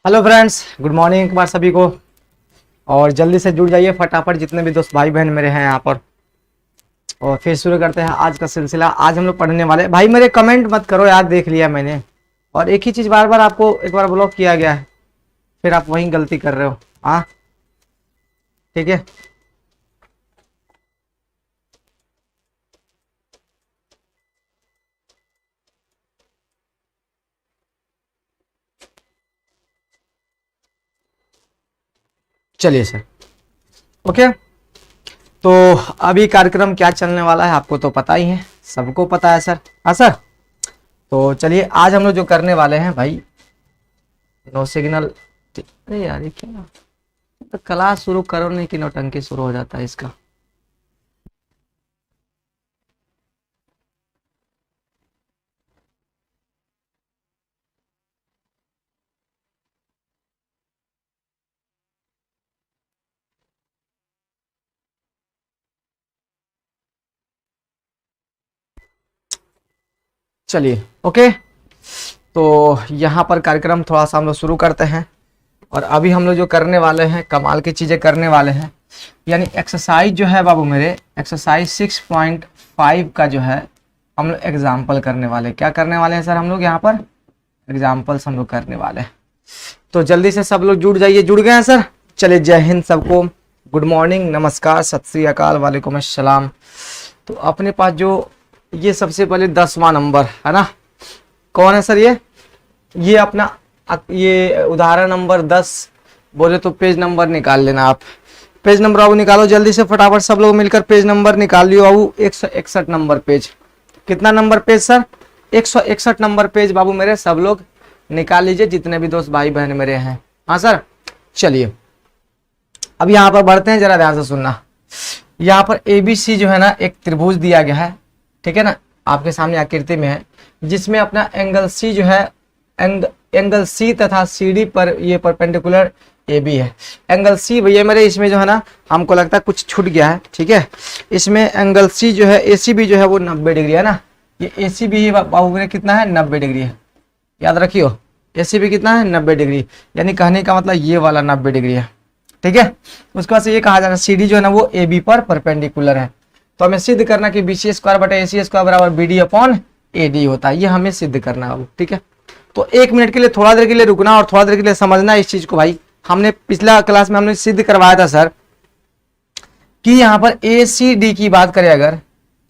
Hello friends, good morning एक बार सभी को। और जल्दी से जुड़ जाइए फटाफट, जितने भी दोस्त भाई बहन मेरे हैं यहाँ पर। और फिर शुरू करते हैं आज का सिलसिला। आज हम लोग पढ़ने वाले, भाई मेरे कमेंट मत करो यार, देख लिया मैंने। और एक ही चीज़ बार बार आपको एक बार ब्लॉक किया गया है, फिर आप वही गलती कर रहे हो। हाँ ठीक है। चलिए सर, ओके। तो अभी कार्यक्रम क्या चलने वाला है आपको तो पता ही है, सबको पता है सर। हाँ सर, तो चलिए आज हम लोग जो करने वाले हैं भाई, नो सिग्नल। अरे यार ये क्या, तो क्लास शुरू करो नहीं कि नौटंकी शुरू हो जाता है इसका। चलिए ओके, तो यहाँ पर कार्यक्रम थोड़ा सा हम लोग शुरू करते हैं। और अभी हम लोग जो करने वाले हैं, कमाल की चीज़ें करने वाले हैं। यानी एक्सरसाइज जो है बाबू मेरे, एक्सरसाइज 6.5 का जो है हम लोग एग्जाम्पल करने वाले हैं। क्या करने वाले हैं सर हम लोग यहाँ पर? एग्जाम्पल्स हम लोग करने वाले हैं। तो जल्दी से सब लोग जुड़ जाइए। जुड़ गए हैं सर? चलिए, जय हिंद सबको, गुड मॉर्निंग, नमस्कार, सत श्री अकाल, वालेकुम अस्सलाम। तो अपने पास जो ये सबसे पहले 10वां नंबर है ना, कौन है सर? ये अपना ये उदाहरण नंबर 10 बोले तो पेज नंबर निकाल लेना आप। पेज नंबर बाबू निकालो जल्दी से फटाफट, सब लोग मिलकर पेज नंबर निकाल लियो बाबू। 161 नंबर पेज। कितना number page sir? 161 number page बाबू मेरे, सब लोग निकाल लीजिए, जितने भी दोस्त भाई बहन मेरे हैं। हाँ सर, चलिए अब यहाँ पर बढ़ते हैं, जरा ध्यान से सुनना। यहाँ पर ABC जो है ना, एक त्रिभुज दिया गया है, ठीक है ना, आपके सामने आकृति में है, जिसमें अपना एंगल C जो है, एंगल C तथा CD पर ये परपेंडिकुलर AB है। एंगल C भैया मेरे, इसमें जो है ना, हमको लगता है कुछ छूट गया है, ठीक है। इसमें एंगल C जो है, ACB जो है वो 90 डिग्री है ना। ये ACB बाबू मेरे कितना है? 90 डिग्री है। याद रखियो, ACB कितना है? 90 डिग्री। यानी कहने का मतलब ये वाला 90 डिग्री है, ठीक है। उसके बाद से ये कहा जाएगा CD जो है ना वो AB पर परपेंडिकुलर है। तो हमें सिद्ध करना कि BC स्क्वायर बटा AC स्क्वायर बराबर BD अपॉन AD होता है। ये हमें सिद्ध करना है, ठीक है। तो एक मिनट के लिए, थोड़ा देर के लिए रुकना और थोड़ा देर के लिए समझना इस चीज को भाई। हमने पिछला क्लास में हमने सिद्ध करवाया था सर कि यहाँ पर ACD की बात करें, अगर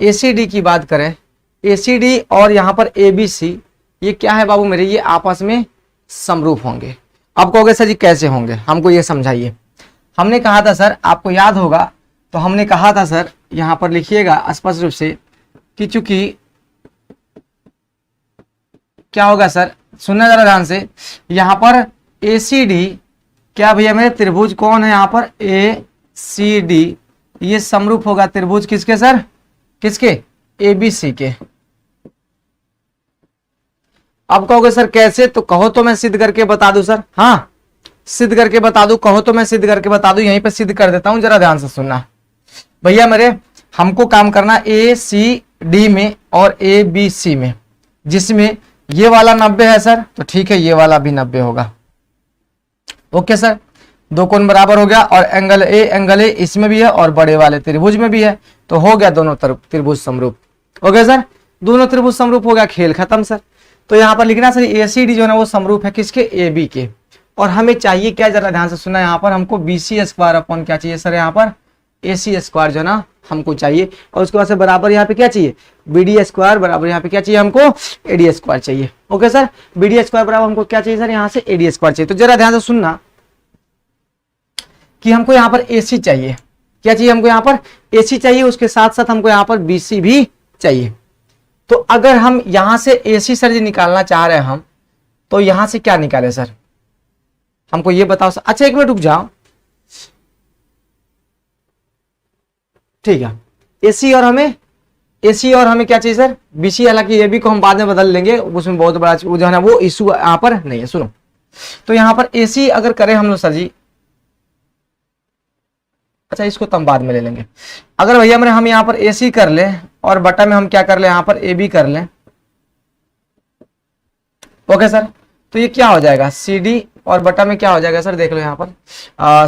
ACD की बात करें, ACD और यहाँ पर ABC ये क्या है बाबू मेरे? ये आपस में समरूप होंगे। अब कहोगे सर जी कैसे होंगे, हमको ये समझाइए। हमने कहा था सर, आपको याद होगा, तो हमने कहा था सर, यहां पर लिखिएगा स्पष्ट रूप से कि चूंकि क्या होगा सर, सुनना जरा ध्यान से। यहां पर ACD क्या भैया मेरे, त्रिभुज कौन है यहाँ पर? ACD ये समरूप होगा त्रिभुज किसके सर? किसके? ABC के। अब कहोगे सर कैसे, तो कहो तो मैं सिद्ध करके बता दूं सर। हाँ सिद्ध करके बता दूं, कहो तो मैं सिद्ध करके बता दूं, यहीं पे सिद्ध कर देता हूं, जरा ध्यान से सुनना भैया मेरे। हमको काम करना ACD में और ABC में, जिसमें ये वाला 90 है सर, तो ठीक है, ये वाला भी 90 होगा। ओके सर, दो कोण बराबर हो गया, और एंगल ए इसमें भी है और बड़े वाले त्रिभुज में भी है, तो हो गया दोनों तरफ त्रिभुज समरूप। ओके सर, दोनों त्रिभुज समरूप हो गया, खेल खत्म सर। तो यहाँ पर लिखना सर ACD जो है ना वो समरूप है किसके? AB के। और हमें चाहिए क्या, जरा ध्यान से सुनना, यहाँ पर हमको BC स्क्वायर अपॉन क्या चाहिए सर? यहाँ पर AC स्क्वायर जो है ना हमको चाहिए, और उसके बाद से बराबर यहाँ पे क्या चाहिए? BD स्क्वायर बराबर यहाँ पे क्या चाहिए हमको? AD स्क्वायर चाहिए। ओके सर, BD स्क्वायर बराबर हमको क्या चाहिए सर? यहाँ से AD स्क्वायर चाहिए। तो जरा ध्यान से सुनना कि हमको यहाँ पर AC चाहिए, क्या चाहिए हमको यहाँ पर, AC चाहिए, उसके साथ साथ हमको यहाँ पर BC भी चाहिए। तो अगर हम यहां से AC सर जी निकालना चाह रहे हैं हम, तो यहां से क्या निकाले सर, हमको ये बताओ सर। अच्छा एक मिनट रुक जाओ, ठीक है। AC और हमें क्या चाहिए सर, BC। हालांकि ये भी को हम बाद में बदल लेंगे, उसमें बहुत बड़ा जो है ना वो इशू यहाँ पर नहीं है। सुनो, तो यहाँ पर AC अगर करें हम लोग सर जी, अच्छा इसको तो हम बाद में ले लेंगे। अगर भैया मेरे हम यहाँ पर AC कर ले और बटा में हम क्या कर ले, यहाँ पर AB कर ले, ओके सर। तो ये क्या हो जाएगा, CD और बटा में क्या हो जाएगा सर, देख लो यहाँ पर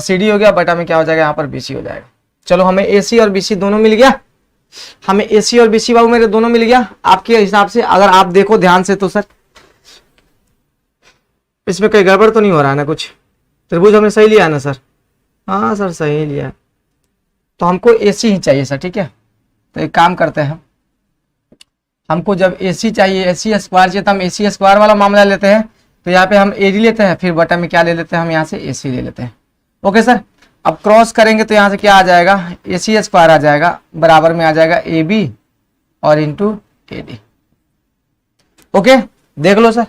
CD हो गया, बटा में क्या हो जाएगा यहाँ पर BC हो जाएगा। चलो हमें AC और BC दोनों मिल गया, हमें AC और BC बाबू मेरे दोनों मिल गया। आपके हिसाब से अगर आप देखो ध्यान से तो सर इसमें कोई गड़बड़ तो नहीं हो रहा है ना, कुछ त्रिभुज हमने सही लिया है ना सर, हाँ सर सही लिया है। तो हमको AC ही चाहिए सर, ठीक है। तो एक काम करते हैं, हमको जब AC चाहिए, AC स्क्वायर चाहिए, तो हम AC स्क्वायर वाला मामला लेते हैं। तो यहाँ पे हम AD लेते हैं, फिर बटा में क्या ले लेते हैं हम यहाँ से AC ले लेते हैं, ओके सर। अब क्रॉस करेंगे तो यहाँ से क्या आ जाएगा, AC स्क्वायर आ जाएगा, बराबर में आ जाएगा AB और इंटू AD, ओके। देख लो सर,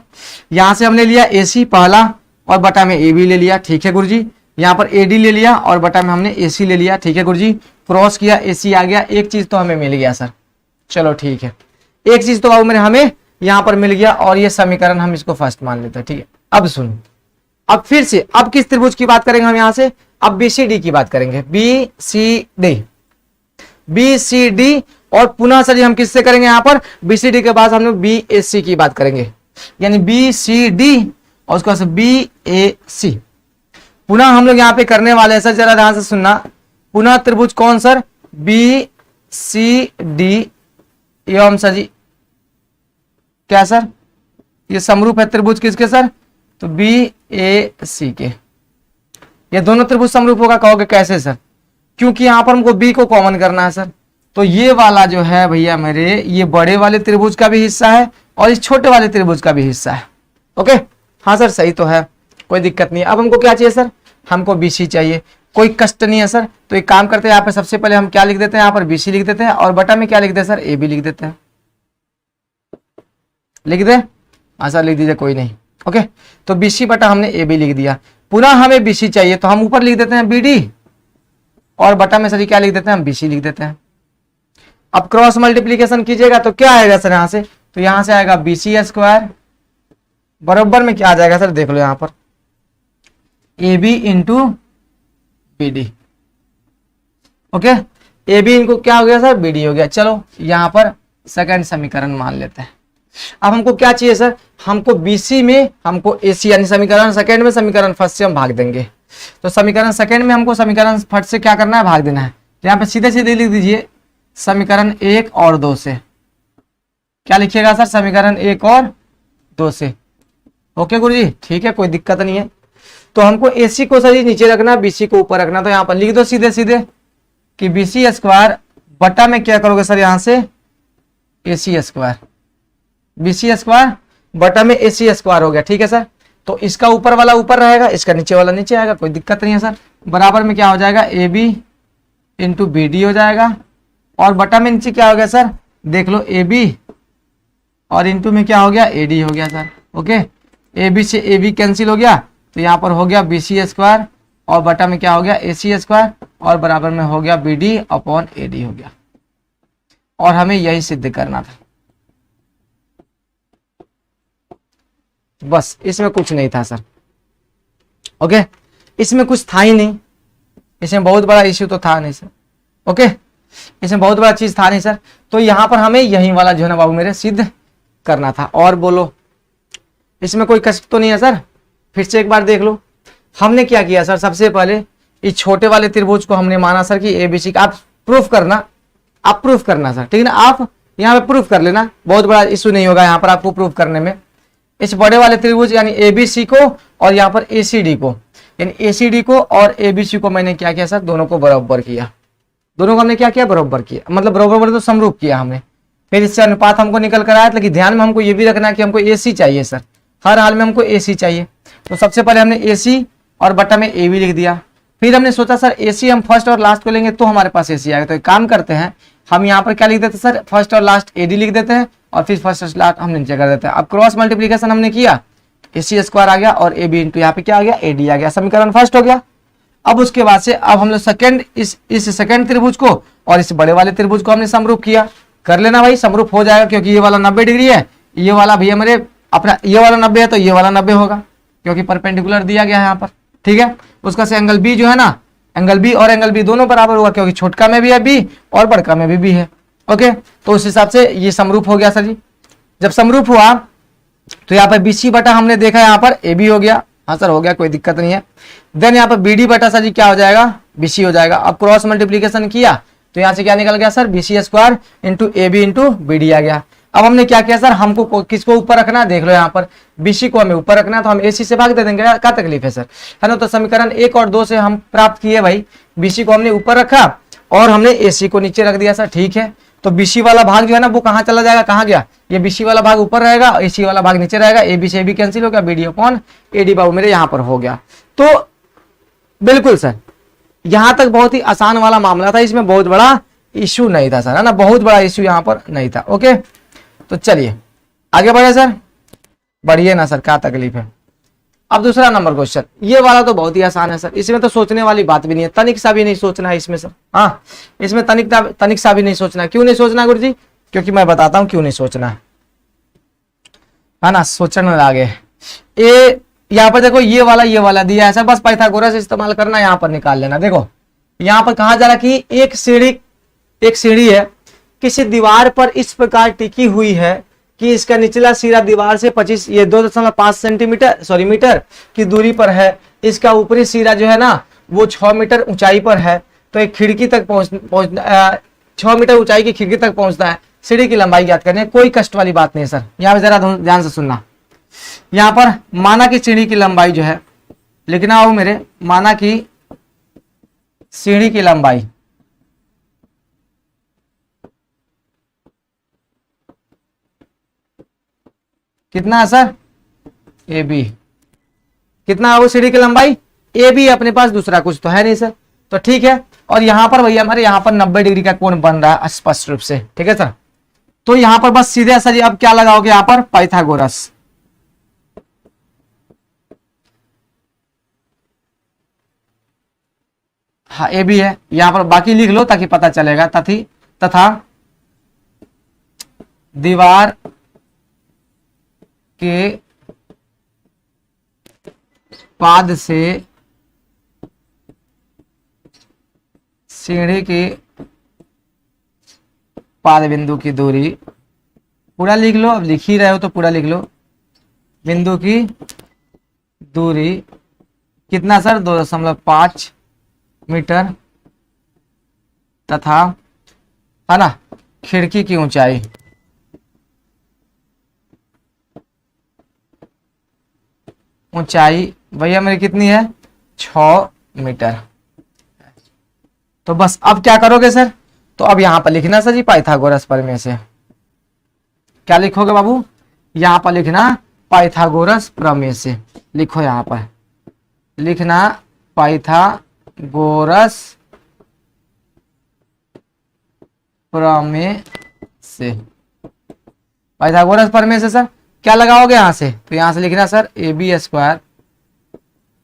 यहाँ से हमने लिया AC पहला और बटा में AB ले लिया, ठीक है गुरुजी। यहाँ पर AD ले लिया और बटा में हमने AC ले लिया, ठीक है गुरुजी। क्रॉस किया, AC आ गया, एक चीज तो हमें मिल गया सर, चलो ठीक है, एक चीज तो बाबू मेरे हमें यहाँ पर मिल गया, और ये समीकरण हम इसको फर्स्ट मान लेते हैं, ठीक है। अब सुनो, अब फिर से अब किस त्रिभुज की बात करेंगे हम यहाँ से, अब BCD की बात करेंगे, BCD और पुनः सर हम किससे करेंगे, यहाँ पर BCD के बाद हम लोग BAC की बात करेंगे, यानी BCD और उसके बाद BAC पुनः हम लोग यहाँ पे करने वाले हैं सर, जरा ध्यान से सुनना। पुनः त्रिभुज कौन सर, BCD एवं सर जी क्या सर, ये समरूप है त्रिभुज किसके सर, तो BAC के। ये दोनों त्रिभुज समरूप होगा, कहोगे कैसे सर, क्योंकि यहां पर हमको B को कॉमन करना है सर। तो ये वाला जो है भैया मेरे, ये बड़े वाले त्रिभुज का भी हिस्सा है और इस छोटे वाले त्रिभुज का भी हिस्सा है, ओके। हाँ सर सही तो है, कोई दिक्कत नहीं। अब हमको क्या चाहिए सर, हमको BC चाहिए, कोई कष्ट नहीं है सर। तो एक काम करते हैं, यहाँ पे सबसे पहले हम क्या लिख देते हैं, यहाँ पर BC लिख देते हैं और बटा में क्या लिख देते हैं सर, AB लिख देते हैं, लिख दे, हाँ सर लिख दीजिए, कोई नहीं, ओके। तो BC बटा हमने AB लिख दिया, पुनः हमें BC चाहिए तो हम ऊपर लिख देते हैं BD और बटा में सर क्या लिख देते हैं, हम BC लिख देते हैं। अब क्रॉस मल्टीप्लीकेशन कीजिएगा तो क्या आएगा सर यहाँ से, तो यहाँ से आएगा BC स्क्वायर बराबर में क्या आ जाएगा सर, देख लो यहाँ पर AB into BD, okay. AB इनको क्या हो गया सर, BD हो गया। चलो यहाँ पर सेकंड समीकरण मान लेते हैं। अब हमको क्या चाहिए सर, हमको BC में हमको AC, यानी समीकरण सेकंड में समीकरण फर्स्ट से हम भाग देंगे। तो समीकरण सेकंड में हमको समीकरण फर्स्ट से क्या करना है, भाग देना है। तो यहाँ पे सीधे सीधे लिख दीजिए समीकरण 1 और 2 से, क्या लिखिएगा सर, समीकरण 1 और 2 से, ओके गुरु जी, ठीक है, कोई दिक्कत नहीं है। तो हमको AC को सर नीचे रखना, BC को ऊपर रखना। तो यहाँ पर लिख दो सीधे सीधे कि BC स्क्वायर बटा में क्या करोगे सर, यहाँ से AC स्क्वायर, BC स्क्वायर बटा में AC स्क्वायर हो गया, ठीक है सर। तो इसका ऊपर वाला ऊपर रहेगा, इसका नीचे वाला नीचे आएगा, कोई दिक्कत नहीं है सर। बराबर में क्या हो जाएगा, AB इंटू BD हो जाएगा और बटा में नीचे क्या हो गया सर, देख लो AB और इंटू में क्या हो गया, AD हो गया सर, ओके। AB से AB कैंसिल हो गया, तो यहाँ पर हो गया BC स्क्वायर और बटा में क्या हो गया, AC स्क्वायर और बराबर में हो गया BD अपॉन AD हो गया। और हमें यही सिद्ध करना था, बस इसमें कुछ नहीं था सर, ओके। इसमें कुछ था ही नहीं, इसमें बहुत बड़ा इश्यू तो था नहीं सर, ओके, इसमें बहुत बड़ा चीज था नहीं सर। तो यहां पर हमें यही वाला जो है ना बाबू मेरे सिद्ध करना था। और बोलो, इसमें कोई कष्ट तो नहीं है सर, फिर से एक बार देख लो। हमने क्या किया सर, सबसे पहले इस छोटे वाले त्रिभुज को हमने माना सर कि ABC का, आप प्रूफ करना सर, ठीक है ना। आप यहाँ पे प्रूफ कर लेना, बहुत बड़ा इशू नहीं होगा यहाँ पर आपको प्रूफ करने में। इस बड़े वाले त्रिभुज यानी ABC को और यहाँ पर ACD को, यानी ACD को और ABC को मैंने क्या किया सर, दोनों को बराबर किया, दोनों को हमने क्या किया, बराबर किया, मतलब बराबर तो समरूप किया हमने। फिर इससे अनुपात हमको निकल कर आया, लेकिन ध्यान में हमको ये भी रखना है कि हमको AC चाहिए सर, हर हाल में हमको AC चाहिए। तो सबसे पहले हमने AC और बटा में AB लिख दिया, फिर हमने सोचा सर एसी हम फर्स्ट और लास्ट को लेंगे तो हमारे पास एसी आएगा। तो एक काम करते हैं, हम यहाँ पर क्या लिख देते हैं सर, फर्स्ट और लास्ट एडी लिख देते हैं और फिर फर्स्ट और लास्ट हम नीचे कर देते हैं। अब क्रॉस मल्टीप्लीकेशन हमने किया, एसी स्क्वायर आ गया और ए बी इंटू यहाँ पे क्या आ गया, एडी आ गया। समीकरण फर्स्ट हो गया। अब उसके बाद से अब हम लोग सेकंड इस सेकंड त्रिभुज को और इस बड़े वाले त्रिभुज को हमने समरूप किया। कर लेना भाई, समरूप हो जाएगा क्योंकि ये वाला 90 डिग्री है, ये वाला भैया मेरे अपना ये वाला 90 है तो ये वाला 90 होगा क्योंकि परपेंडिकुलर दिया गया है यहाँ पर। ठीक है, उसका से एंगल बी जो है ना, एंगल बी और एंगल बी दोनों बराबर होगा क्योंकि छोटका में भी है बी और बड़का में भी बी है। ओके, तो उस हिसाब से ये समरूप हो गया सर जी। जब समरूप हुआ तो यहाँ पर बीसी बटा हमने देखा यहाँ पर ए बी हो गया। हाँ सर हो गया, कोई दिक्कत नहीं है। देन यहाँ पर बी डी बटा सर जी क्या हो जाएगा, बीसी हो जाएगा। अब क्रॉस मल्टीप्लीकेशन किया तो यहाँ से क्या निकल गया sir, BC square into A B into B D आ गया। अब हमने क्या किया सर, हमको किसको ऊपर रखना है, देख लो यहाँ पर बीसी को हमें ऊपर रखना है तो हम एसी से भाग दे देंगे, क्या तकलीफ है सर, है ना। तो समीकरण 1 और 2 से हम प्राप्त किए भाई, बीसी को हमने ऊपर रखा और हमने एसी को नीचे रख दिया सर। ठीक है, तो बीसी वाला भाग जो है ना वो कहाँ चला जाएगा, कहाँ गया, ये बीसी वाला भाग ऊपर रहेगा, एसी वाला भाग नीचे रहेगा, ए बी से ए बी कैंसिल हो गया, B D upon A D बाबू मेरे यहाँ पर हो गया। तो बिल्कुल सर यहां तक बहुत ही आसान वाला मामला था, इसमें बहुत बड़ा इश्यू नहीं था सर, है ना, बहुत बड़ा इश्यू यहाँ पर नहीं था। ओके, तो चलिए आगे बढ़े सर, बढ़िए ना सर, क्या तकलीफ है। अब दूसरा नंबर क्वेश्चन, ये वाला तो बहुत ही आसान है सर, इसमें तो सोचने वाली बात भी नहीं है, तनिक सा भी नहीं सोचना है इसमें सर। हाँ, इसमें तनिक सा भी नहीं सोचना है। क्यों नहीं सोचना गुरु जी, क्योंकि मैं बताता हूं क्यों नहीं सोचना है ना, सोचने लागे। ये यहाँ पर देखो ये वाला दिया है सर, बस पाइथागोरस इस्तेमाल करना, यहाँ पर निकाल लेना। देखो यहाँ पर कहा जा रहा कि एक सीढ़ी है किसी दीवार पर इस प्रकार टिकी हुई है कि इसका निचला सिरा दीवार से 2.5 सेंटीमीटर मीटर की दूरी पर है। इसका ऊपरी सिरा जो है ना वो 6 मीटर ऊंचाई पर है। तो एक खिड़की तक 6 मीटर ऊंचाई की खिड़की तक पहुंचता है। सीढ़ी की लंबाई ज्ञात करनी है, कोई कष्ट वाली बात नहीं है सर। यहाँ पे जरा ध्यान से सुनना, यहाँ पर माना की सीढ़ी की लंबाई जो है लिखना हो मेरे, माना की सीढ़ी की लंबाई कितना है सर, ए बी। कितना है वो सीढ़ी की लंबाई, ए बी। अपने पास दूसरा कुछ तो है नहीं सर, तो ठीक है। और यहां पर भैया हमारे यहाँ पर 90 डिग्री का कोण बन रहा है स्पष्ट रूप से, ठीक है सर। तो यहां पर बस सीधे सर अब क्या लगाओगे यहाँ पर, पाइथागोरस। हाँ ए बी है, यहां पर बाकी लिख लो ताकि पता चलेगा। तथा दीवार के पाद से सीढ़ी के पाद बिंदु की दूरी, पूरा लिख लो, अब लिख ही रहे हो तो पूरा लिख लो। बिंदु की दूरी कितना सर, 2.5 मीटर तथा, है ना, खिड़की की ऊंचाई भैया मेरी कितनी है, 6 मीटर। तो बस अब क्या करोगे सर, तो अब यहां पर लिखना सर जी पाइथागोरस प्रमेय से। क्या लिखोगे बाबू, यहां पर लिखना पाइथागोरस प्रमेय से, लिखो यहां पर लिखना पाइथागोरस प्रमेय से। पाइथागोरस प्रमेय से सर क्या लगाओगे यहां से, तो यहां से लिखना सर ए बी स्क्वायर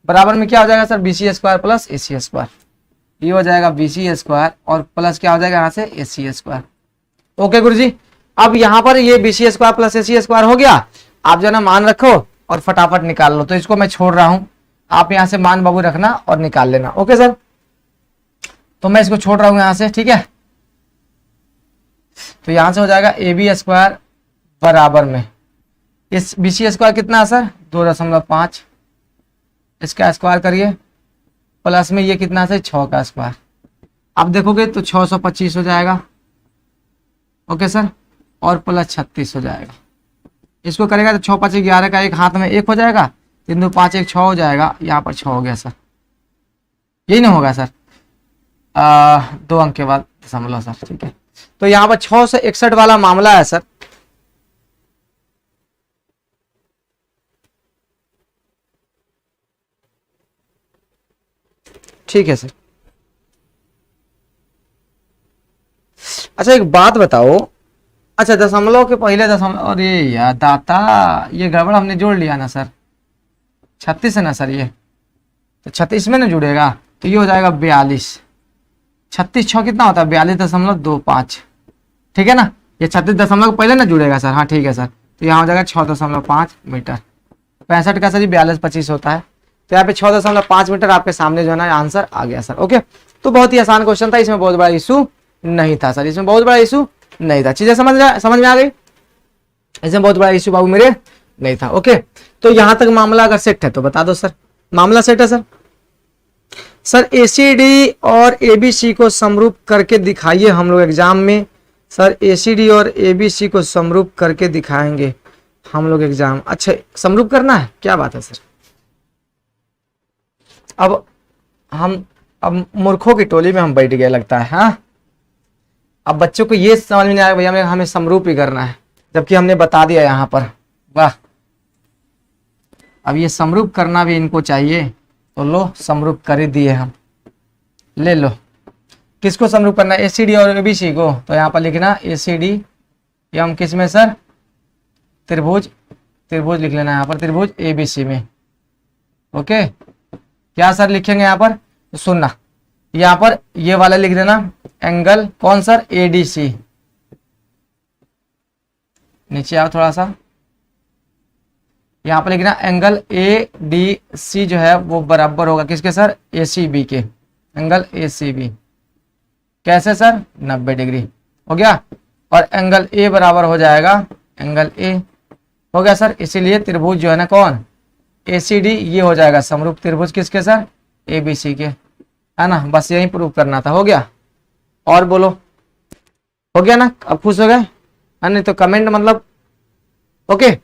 बराबर में क्या हो जाएगा sir, B C square plus A C square. ये हो जाएगा बी सी स्क्वायर और प्लस क्या हो जाएगा यहाँ से, ए सी स्क्वायर। ओके गुरुजी, अब यहाँ पर ये B C square plus A C square हो गया। आप जो है ना मान रखो और फटाफट निकाल लो। तो इसको मैं छोड़ रहा हूं, आप यहाँ से मान बाबू रखना और निकाल लेना। ओके सर, तो मैं इसको छोड़ रहा हूं यहाँ से, ठीक है। तो यहां से हो जाएगा ए बी स्क्वायर बराबर में इस बी सी स्क्वायर कितना है सर, 2.5, इसका स्क्वायर करिए प्लस में ये कितना है 6 का स्क्वायर। अब देखोगे तो 625 हो जाएगा। ओके सर, और प्लस 36 हो जाएगा। इसको करेगा तो 6 5 11 का एक हाथ में 1 हो जाएगा, 3 2 5 1 6 हो जाएगा। यहाँ पर 6 हो गया सर, यही नहीं होगा सर, 2 अंक के बाद दशमलव सर, ठीक है। तो यहाँ पर 6 से 61 वाला मामला है सर। ठीक है सर। अच्छा एक बात बताओ, अच्छा दशमलव के पहले दशमलव, अरे यार दाता ये गड़बड़ हमने जोड़ लिया ना सर, 36 है ना सर, ये तो 36 में ना जुड़ेगा तो ये हो जाएगा 42। 36 छः कितना होता है 42.25, ठीक है ना। ये 36 दशमलव के पहले ना जुड़ेगा सर, हाँ ठीक है सर। तो यहाँ हो जाएगा 6.5 मीटर। 65 का सर जी 42.25 होता है, तो यहाँ पे 6.5 मीटर आपके सामने जो है ना आंसर आ गया सर। ओके, तो बहुत ही आसान क्वेश्चन था, इसमें बहुत बड़ा इशू नहीं था सर, इसमें बहुत बड़ा इशू नहीं था। चीजें समझ में आ गई, इसमें बहुत बड़ा इशू बाबू मेरे नहीं था। ओके, तो यहां तक मामला अगर सेट है तो बता दो सर, मामला सेट है सर। सर एसीडी और एबीसी को समरूप करके दिखाइए हम लोग एग्जाम में। सर एसीडी और एबीसी को समरूप करके दिखाएंगे हम लोग एग्जाम। अच्छा समरूप करना है, क्या बात है सर। अब मूर्खों की टोली में हम बैठ गए लगता है। हाँ, अब बच्चों को ये समझ में नहीं आया भैया हमें समरूप ही करना है, जबकि हमने बता दिया यहाँ पर। वाह, अब ये समरूप करना भी इनको चाहिए, तो लो समरूप कर ही दिए हम। ले लो, किसको समरूप करना है, एसीडी और एबीसी को। तो यहाँ पर लिखना एसीडी, ये हम किस में सर, त्रिभुज लिख लेना यहाँ पर, त्रिभुज एबीसी में। ओके, क्या सर लिखेंगे यहाँ पर, तो सुनना यहाँ पर ये वाला लिख देना, एंगल कौन सर, एडीसी। नीचे आओ थोड़ा सा, यहाँ पर लिखना एंगल एडीसी जो है वो बराबर होगा किसके सर, एसीबी के। एंगल एसीबी कैसे सर, 90 डिग्री हो गया। और एंगल ए बराबर हो जाएगा, एंगल ए हो गया सर। इसीलिए त्रिभुज जो है ना कौन, एसीडी, ये हो जाएगा समरूप त्रिभुज किसके सर, एबीसी के, है ना। बस यही प्रूव करना था, हो गया। और बोलो, हो गया ना, अब खुश हो गए, है नहीं तो कमेंट मतलब। ओके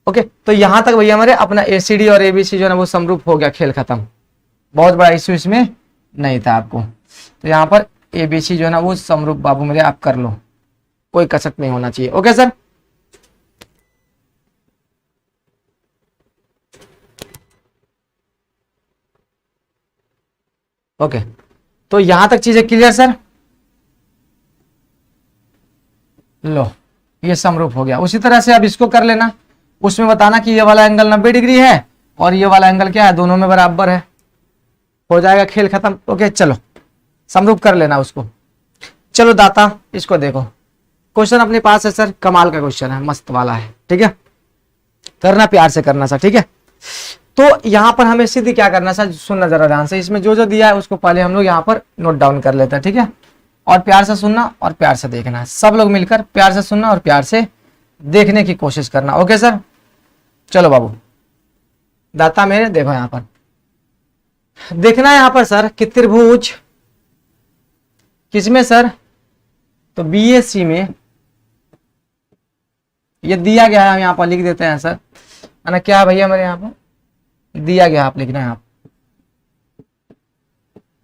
ओके, तो यहां तक भैया हमारे अपना एसीडी और एबीसी जो है ना वो समरूप हो गया, खेल खत्म। बहुत बड़ा इश्यू इसमें नहीं था आपको। तो यहाँ पर एबीसी जो है ना वो समरूप बाबू मेरे आप कर लो, कोई कसक नहीं होना चाहिए। ओके सर, ओके, तो यहां तक चीजें क्लियर सर। लो ये समरूप हो गया। उसी तरह से अब इसको कर लेना, उसमें बताना कि ये वाला एंगल 90 डिग्री है और ये वाला एंगल क्या है, दोनों में बराबर है, हो जाएगा खेल खत्म। ओके चलो समरूप कर लेना उसको। चलो दाता इसको देखो, क्वेश्चन अपने पास है सर, कमाल का क्वेश्चन है, मस्त वाला है, ठीक है। करना प्यार से करना सर, ठीक है। तो यहां पर हमें सीधी क्या करना सर, सुनना जरा ध्यान से, इसमें जो जो दिया है उसको पहले हम लोग यहाँ पर नोट डाउन कर लेते हैं, ठीक है। और प्यार से सुनना और प्यार से देखना है, सब लोग मिलकर प्यार से सुनना और प्यार से देखने की कोशिश करना। ओके सर, चलो बाबू दाता मेरे देखो, यहां पर देखना है यहाँ पर सर कि त्रिभुज किसमें सर, तो बीएसी में ये दिया गया है, हम यहाँ पर लिख देते हैं सर, है ना। क्या है भैया हमारे यहाँ पर दिया गया, आप लिखना है, आप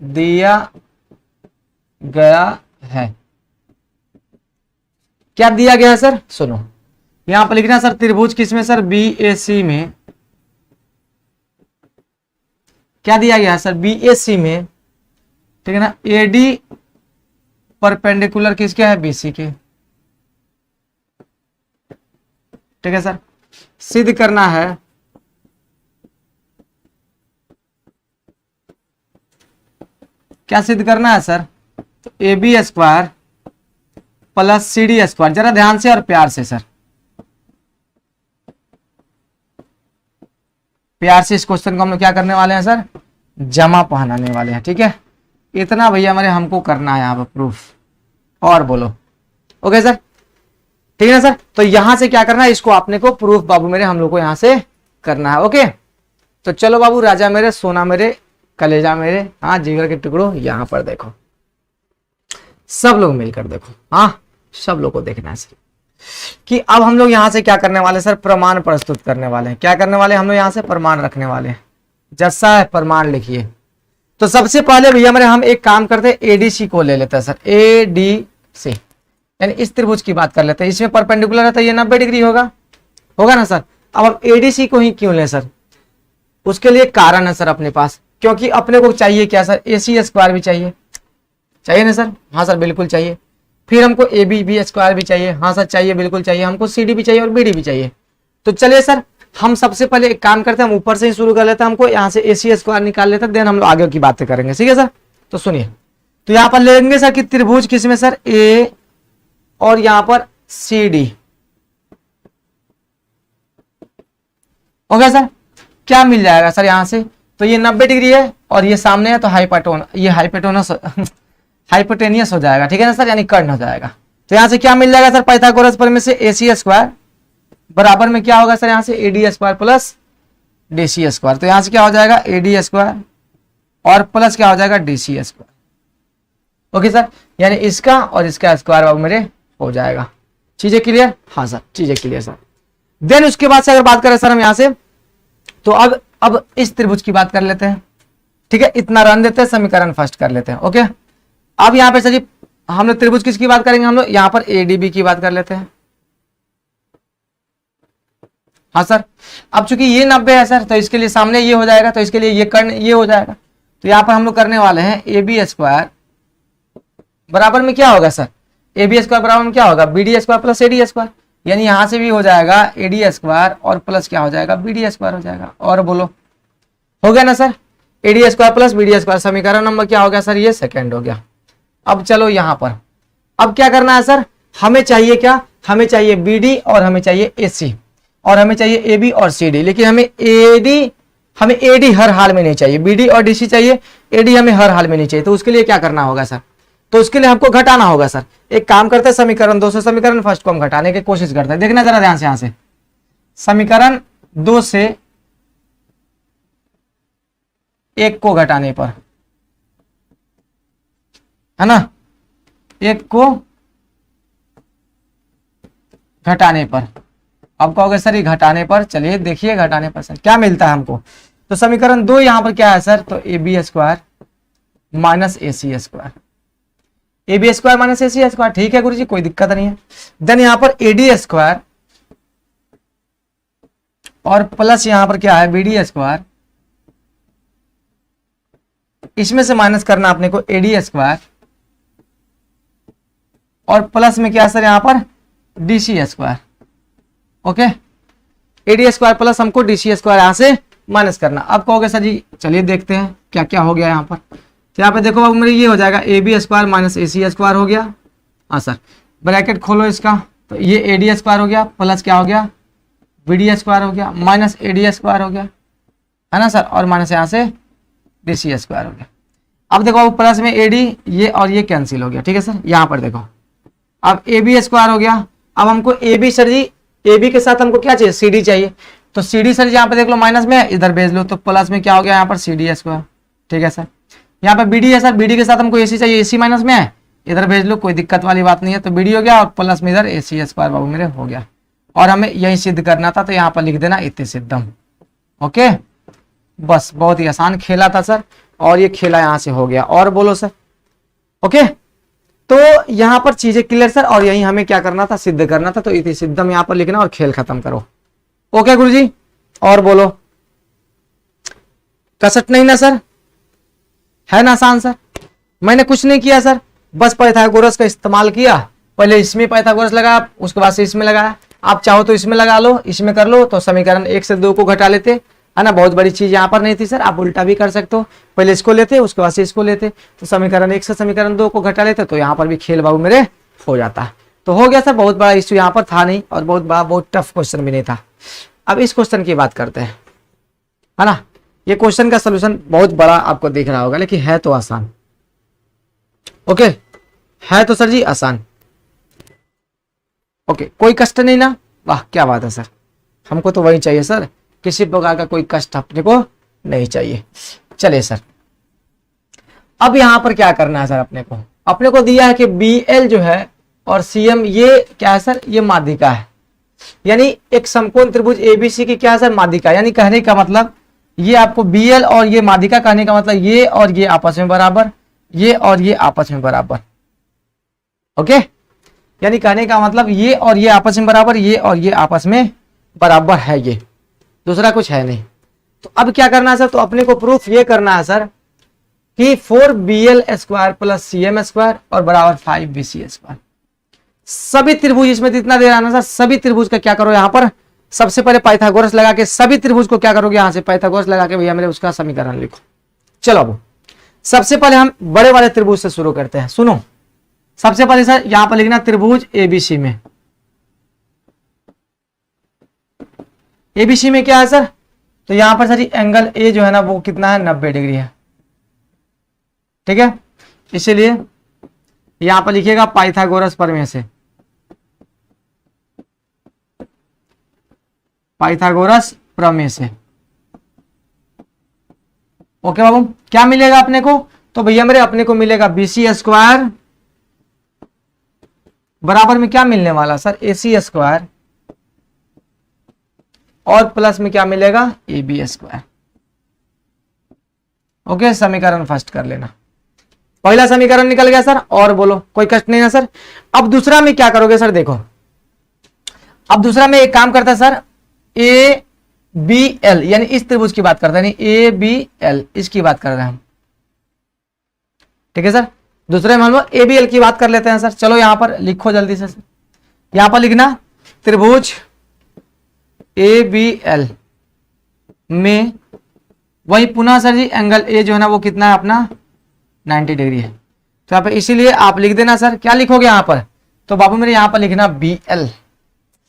दिया गया है, क्या दिया गया है सर, सुनो यहां पर लिखना सर, त्रिभुज किसमें सर, बीएसी में। क्या दिया गया है सर, बीएसी में, ठीक है ना। एडी परपेंडिकुलर किसके है, बीसी के, ठीक है सर। सिद्ध करना है, क्या सिद्ध करना है सर, तो A B square plus C D square. जरा ध्यान से और प्यार से सर, प्यार से इस क्वेश्चन को हम लोग क्या करने वाले हैं सर, जमा पहनाने वाले हैं, ठीक है। इतना भैया हमारे हमको करना है यहाँ पर प्रूफ, और बोलो ओके सर, ठीक है ना सर। तो यहां से क्या करना है, इसको आपने को प्रूफ बाबू मेरे हम लोग को यहां से करना है। ओके, तो चलो बाबू राजा मेरे, सोना मेरे, कलेजा मेरे, हाँ जिगर के टुकड़ो, यहां पर देखो, सब लोग मिलकर देखो, हाँ सब लोग को देखना है सर कि अब हम लोग यहां से क्या करने वाले सर, प्रमाण प्रस्तुत करने वाले हैं। क्या करने वाले हम लोग यहां से, प्रमाण रखने वाले हैं। जैसा है प्रमाण लिखिए। तो सबसे पहले भैया मेरे हम एक काम करते हैं, एडीसी को ले लेते हैं सर, एडीसी यानी इस त्रिभुज की बात कर लेते हैं। इसमें परपेंडिकुलर है तो ये 90 डिग्री होगा, होगा ना सर। अब हम एडीसी को ही क्यों लें सर, उसके लिए कारण है सर अपने पास। क्योंकि अपने को चाहिए क्या सर, AC स्क्वायर भी चाहिए, चाहिए ना सर? हाँ सर बिल्कुल चाहिए। फिर हमको AB स्क्वायर भी चाहिए, हाँ सर चाहिए, बिल्कुल चाहिए। हमको CD भी चाहिए और BD भी चाहिए। तो चलिए सर हम सबसे पहले एक काम करते हैं, हम ऊपर से ही शुरू कर लेते हैं। हमको यहाँ से AC स्क्वायर निकाल लेते हैं, देन हम लोग आगे की बातें करेंगे, ठीक है सर? तो सुनिए, तो यहाँ पर लेंगे सर कि त्रिभुज किसमें सर, A और यहाँ पर CD। ओके सर, क्या मिल जाएगा सर यहाँ से? तो ये 90 डिग्री है और ये सामने है, तो हाइपोटेनियस हो जाएगा, ठीक है ना सर, यानी कर्ण हो जाएगा। तो यहाँ से क्या मिल जाएगा सर, पाइथागोरस प्रमेय से AC स्क्वायर बराबर में क्या होगा सर, यहाँ से AD square plus DC square. तो यहाँ से क्या हो जाएगा, AD स्क्वायर और प्लस क्या हो जाएगा, DC स्क्वायर। ओके सर, यानी इसका और इसका स्क्वायर बाबू मेरे हो जाएगा। चीजें क्लियर? हाँ सर चीजें क्लियर सर। देन उसके बाद से अगर बात करें सर हम यहाँ से, तो अब इस त्रिभुज की बात कर लेते हैं, ठीक है? इतना रन देते हैं, समीकरण फर्स्ट कर लेते हैं। ओके, अब यहाँ पे सर जी हम लोग त्रिभुज किसकी बात करेंगे, हम लोग यहाँ पर ADB की बात कर लेते हैं। हाँ सर, अब चूंकि ये 90 है सर, तो इसके लिए सामने ये हो जाएगा, तो इसके लिए ये कर्ण ये हो जाएगा। तो यहाँ पर हम लोग करने वाले हैं AB स्क्वायर बराबर में क्या होगा सर, AB स्क्वायर बराबर में क्या होगा, BD square plus AD square. यानी यहां से भी हो जाएगा AD स्क्वायर और प्लस क्या हो जाएगा, BD स्क्वायर हो जाएगा। और बोलो, हो गया ना sir, AD square plus BD square. समीकरण नंबर क्या हो गया सर, ये सेकंड हो गया। अब चलो यहां पर अब क्या करना है सर, हमें चाहिए क्या, हमें चाहिए BD और हमें चाहिए AC और हमें चाहिए AB और CD। लेकिन हमें AD हर हाल में नहीं चाहिए, BD और DC चाहिए, AD हमें हर हाल में नहीं चाहिए। तो उसके लिए क्या करना होगा सर, तो उसके लिए हमको घटाना होगा सर। एक काम करते हैं, समीकरण 2 से समीकरण फर्स्ट को हम घटाने की कोशिश करते हैं। देखना जरा ध्यान से, यहां से समीकरण 2 से 1 को घटाने पर, है ना, 1 को घटाने पर, अब कहोगे सर ये घटाने पर, चलिए देखिए घटाने पर सर क्या मिलता है हमको। तो समीकरण 2 यहां पर क्या है सर, तो AB square minus AC square, AB square minus AC square, ठीक है गुरुजी कोई दिक्कत नहीं है। देन यहां पर AD स्क्वायर और प्लस यहां पर क्या है, BD स्क्वायर, इसमें से माइनस करना अपने को AD स्क्वायर और प्लस में क्या सर यहां पर DC square. Okay, AD square plus हमको DC स्क्वायर यहां से माइनस करना। अब कहोगे सर जी चलिए देखते हैं क्या क्या हो गया यहां पर। तो यहाँ पे देखो अब मेरे ये हो जाएगा AB square minus AC square हो गया। हाँ सर, ब्रैकेट खोलो इसका, तो ये AD स्क्वायर हो गया प्लस क्या हो गया, BD स्क्वायर हो गया माइनस AD स्क्वायर हो गया, है ना सर, और माइनस यहाँ से DC स्क्वायर हो गया। अब देखो अब प्लस में AD, ये और ये कैंसिल हो गया, ठीक है सर। यहाँ पर देखो अब AB स्क्वायर हो गया। अब हमको AB सर जी, AB के साथ हमको क्या चाहिए, CD चाहिए। तो CD सर यहाँ पे देख लो माइनस में, इधर भेज लो, तो प्लस में क्या हो गया यहाँ पर CD स्क्वायर, ठीक है सर। यहाँ पे BD है सर, BD के साथ हमको AC चाहिए, AC माइनस में है, इधर भेज लो, कोई दिक्कत वाली बात नहीं है। तो BD हो गया और प्लस में इधर AC स्क्वायर बाबू मेरे हो गया। और हमें यही सिद्ध करना था, तो यहाँ पर लिख देना इति सिद्धम। ओके, बस बहुत ही आसान खेला था सर, और ये खेला यहाँ से हो गया। और बोलो सर, ओके, तो यहाँ पर चीजें क्लियर सर, और यही हमें क्या करना था, सिद्ध करना था। तो इति सिद्धम यहाँ पर लिखना और खेल खत्म करो। ओके गुरुजी, और बोलो, कसट नहीं ना सर, है ना आसान सर। मैंने कुछ नहीं किया सर, बस पाइथागोरस का इस्तेमाल किया। पहले इसमें पाइथागोरस लगाया, उसके बाद से इसमें लगाया। आप चाहो तो इसमें लगा लो, इसमें कर लो, तो समीकरण 1 से 2 को घटा लेते, है ना। बहुत बड़ी चीज यहाँ पर नहीं थी सर, आप उल्टा भी कर सकते हो, पहले इसको लेते उसके बाद से इसको लेते, तो समीकरण 1 से समीकरण 2 को घटा लेते, तो यहाँ पर भी खेल बाबू मेरे हो जाता। तो हो गया सर, बहुत बड़ा इश्यू यहाँ पर था नहीं, और बहुत टफ क्वेश्चन भी नहीं था। अब इस क्वेश्चन की बात करते हैं, है ना। ये क्वेश्चन का सोल्यूशन बहुत बड़ा आपको दिख रहा होगा, लेकिन है तो आसान। ओके, है तो सर जी आसान। ओके, कोई कष्ट नहीं ना, वाह क्या बात है सर, हमको तो वही चाहिए सर, किसी प्रकार का कोई कष्ट अपने को नहीं चाहिए। चलिए सर, अब यहां पर क्या करना है सर, अपने को दिया है कि BL जो है और CM ये क्या है सर, ये माध्यिका है। यानी एक समकोण त्रिभुज ABC की क्या है सर, माध्यिका। यानी कहने का मतलब ये आपको BL और ये माध्यिका, कहने का मतलब ये और ये आपस में बराबर, ये और ये आपस में बराबर। ओके, यानी कहने का मतलब ये और ये आपस में बराबर, ये और ये आपस में बराबर है, ये दूसरा कुछ है नहीं। तो अब क्या करना है सर, तो अपने को प्रूफ ये करना है सर कि 4BL² प्लस CM² और बराबर 5BC²। सभी त्रिभुज इसमें जितना दे रहा है ना सर, सभी त्रिभुज का क्या करो यहाँ पर सबसे पहले पाइथागोरस लगा के, सभी त्रिभुज को क्या करोगे यहां से पाइथागोरस लगा के भैया मेरे उसका समीकरण लिखो। चलो अब सबसे पहले हम बड़े वाले त्रिभुज से शुरू करते हैं। सुनो, सबसे पहले सर यहां पर लिखना त्रिभुज ABC में, ABC में क्या है सर, तो यहां पर सर एंगल A जो है ना वो कितना है 90 डिग्री है, ठीक है। इसीलिए यहां पर लिखिएगा पाइथागोरस प्रमेय से, पाइथागोरस प्रमेय से। ओके बाबू, क्या मिलेगा अपने को, तो भैया मेरे अपने को मिलेगा BC² बराबर में क्या मिलने वाला सर AC² और प्लस में क्या मिलेगा AB²। ओके, समीकरण फर्स्ट कर लेना। पहला समीकरण निकल गया सर, और बोलो कोई कष्ट नहीं है सर। अब दूसरा में क्या करोगे सर, देखो अब दूसरा में एक काम करता है सर, ABL यानी इस त्रिभुज की बात करते हैं, ABL इसकी बात कर रहे हैं हम, ठीक है सर। दूसरे में हम लोग ABL की बात कर लेते हैं सर। चलो यहां पर लिखो जल्दी से सर, यहां पर लिखना त्रिभुज ABL में वही पुनः सर जी एंगल A जो है ना वो कितना है अपना 90 डिग्री है। तो यहाँ पे इसीलिए आप लिख देना सर, क्या लिखोगे यहां पर, तो बाबू मेरे यहां पर लिखना BL।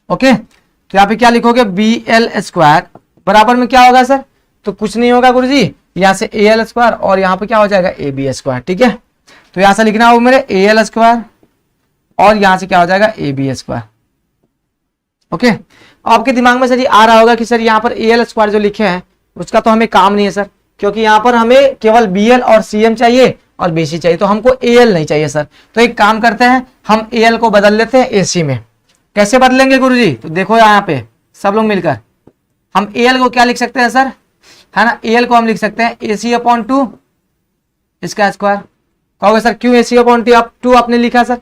ओके, तो यहाँ पे क्या लिखोगे BL² बराबर में क्या होगा सर, तो कुछ नहीं होगा गुरुजी, यहां से AL² और यहां पे क्या हो जाएगा AB², ठीक है। तो यहां से लिखना हो मेरे AL² और यहां से क्या हो जाएगा AB²। ओके, आपके दिमाग में सर ये आ रहा होगा कि सर यहाँ पर AL² जो लिखे हैं उसका तो हमें काम नहीं है सर, क्योंकि यहाँ पर हमें केवल BL और CM चाहिए और BC चाहिए, तो हमको AL नहीं चाहिए सर। तो एक काम करते हैं, हम AL को बदल लेते हैं AC में। कैसे बदलेंगे गुरुजी, तो देखो यहाँ पे सब लोग मिलकर हम AL को क्या लिख सकते हैं सर, है ना, AL को हम लिख सकते हैं AC/2 इसका स्क्वायर। कहोगे सर क्यों AC/2 आपने लिखा सर,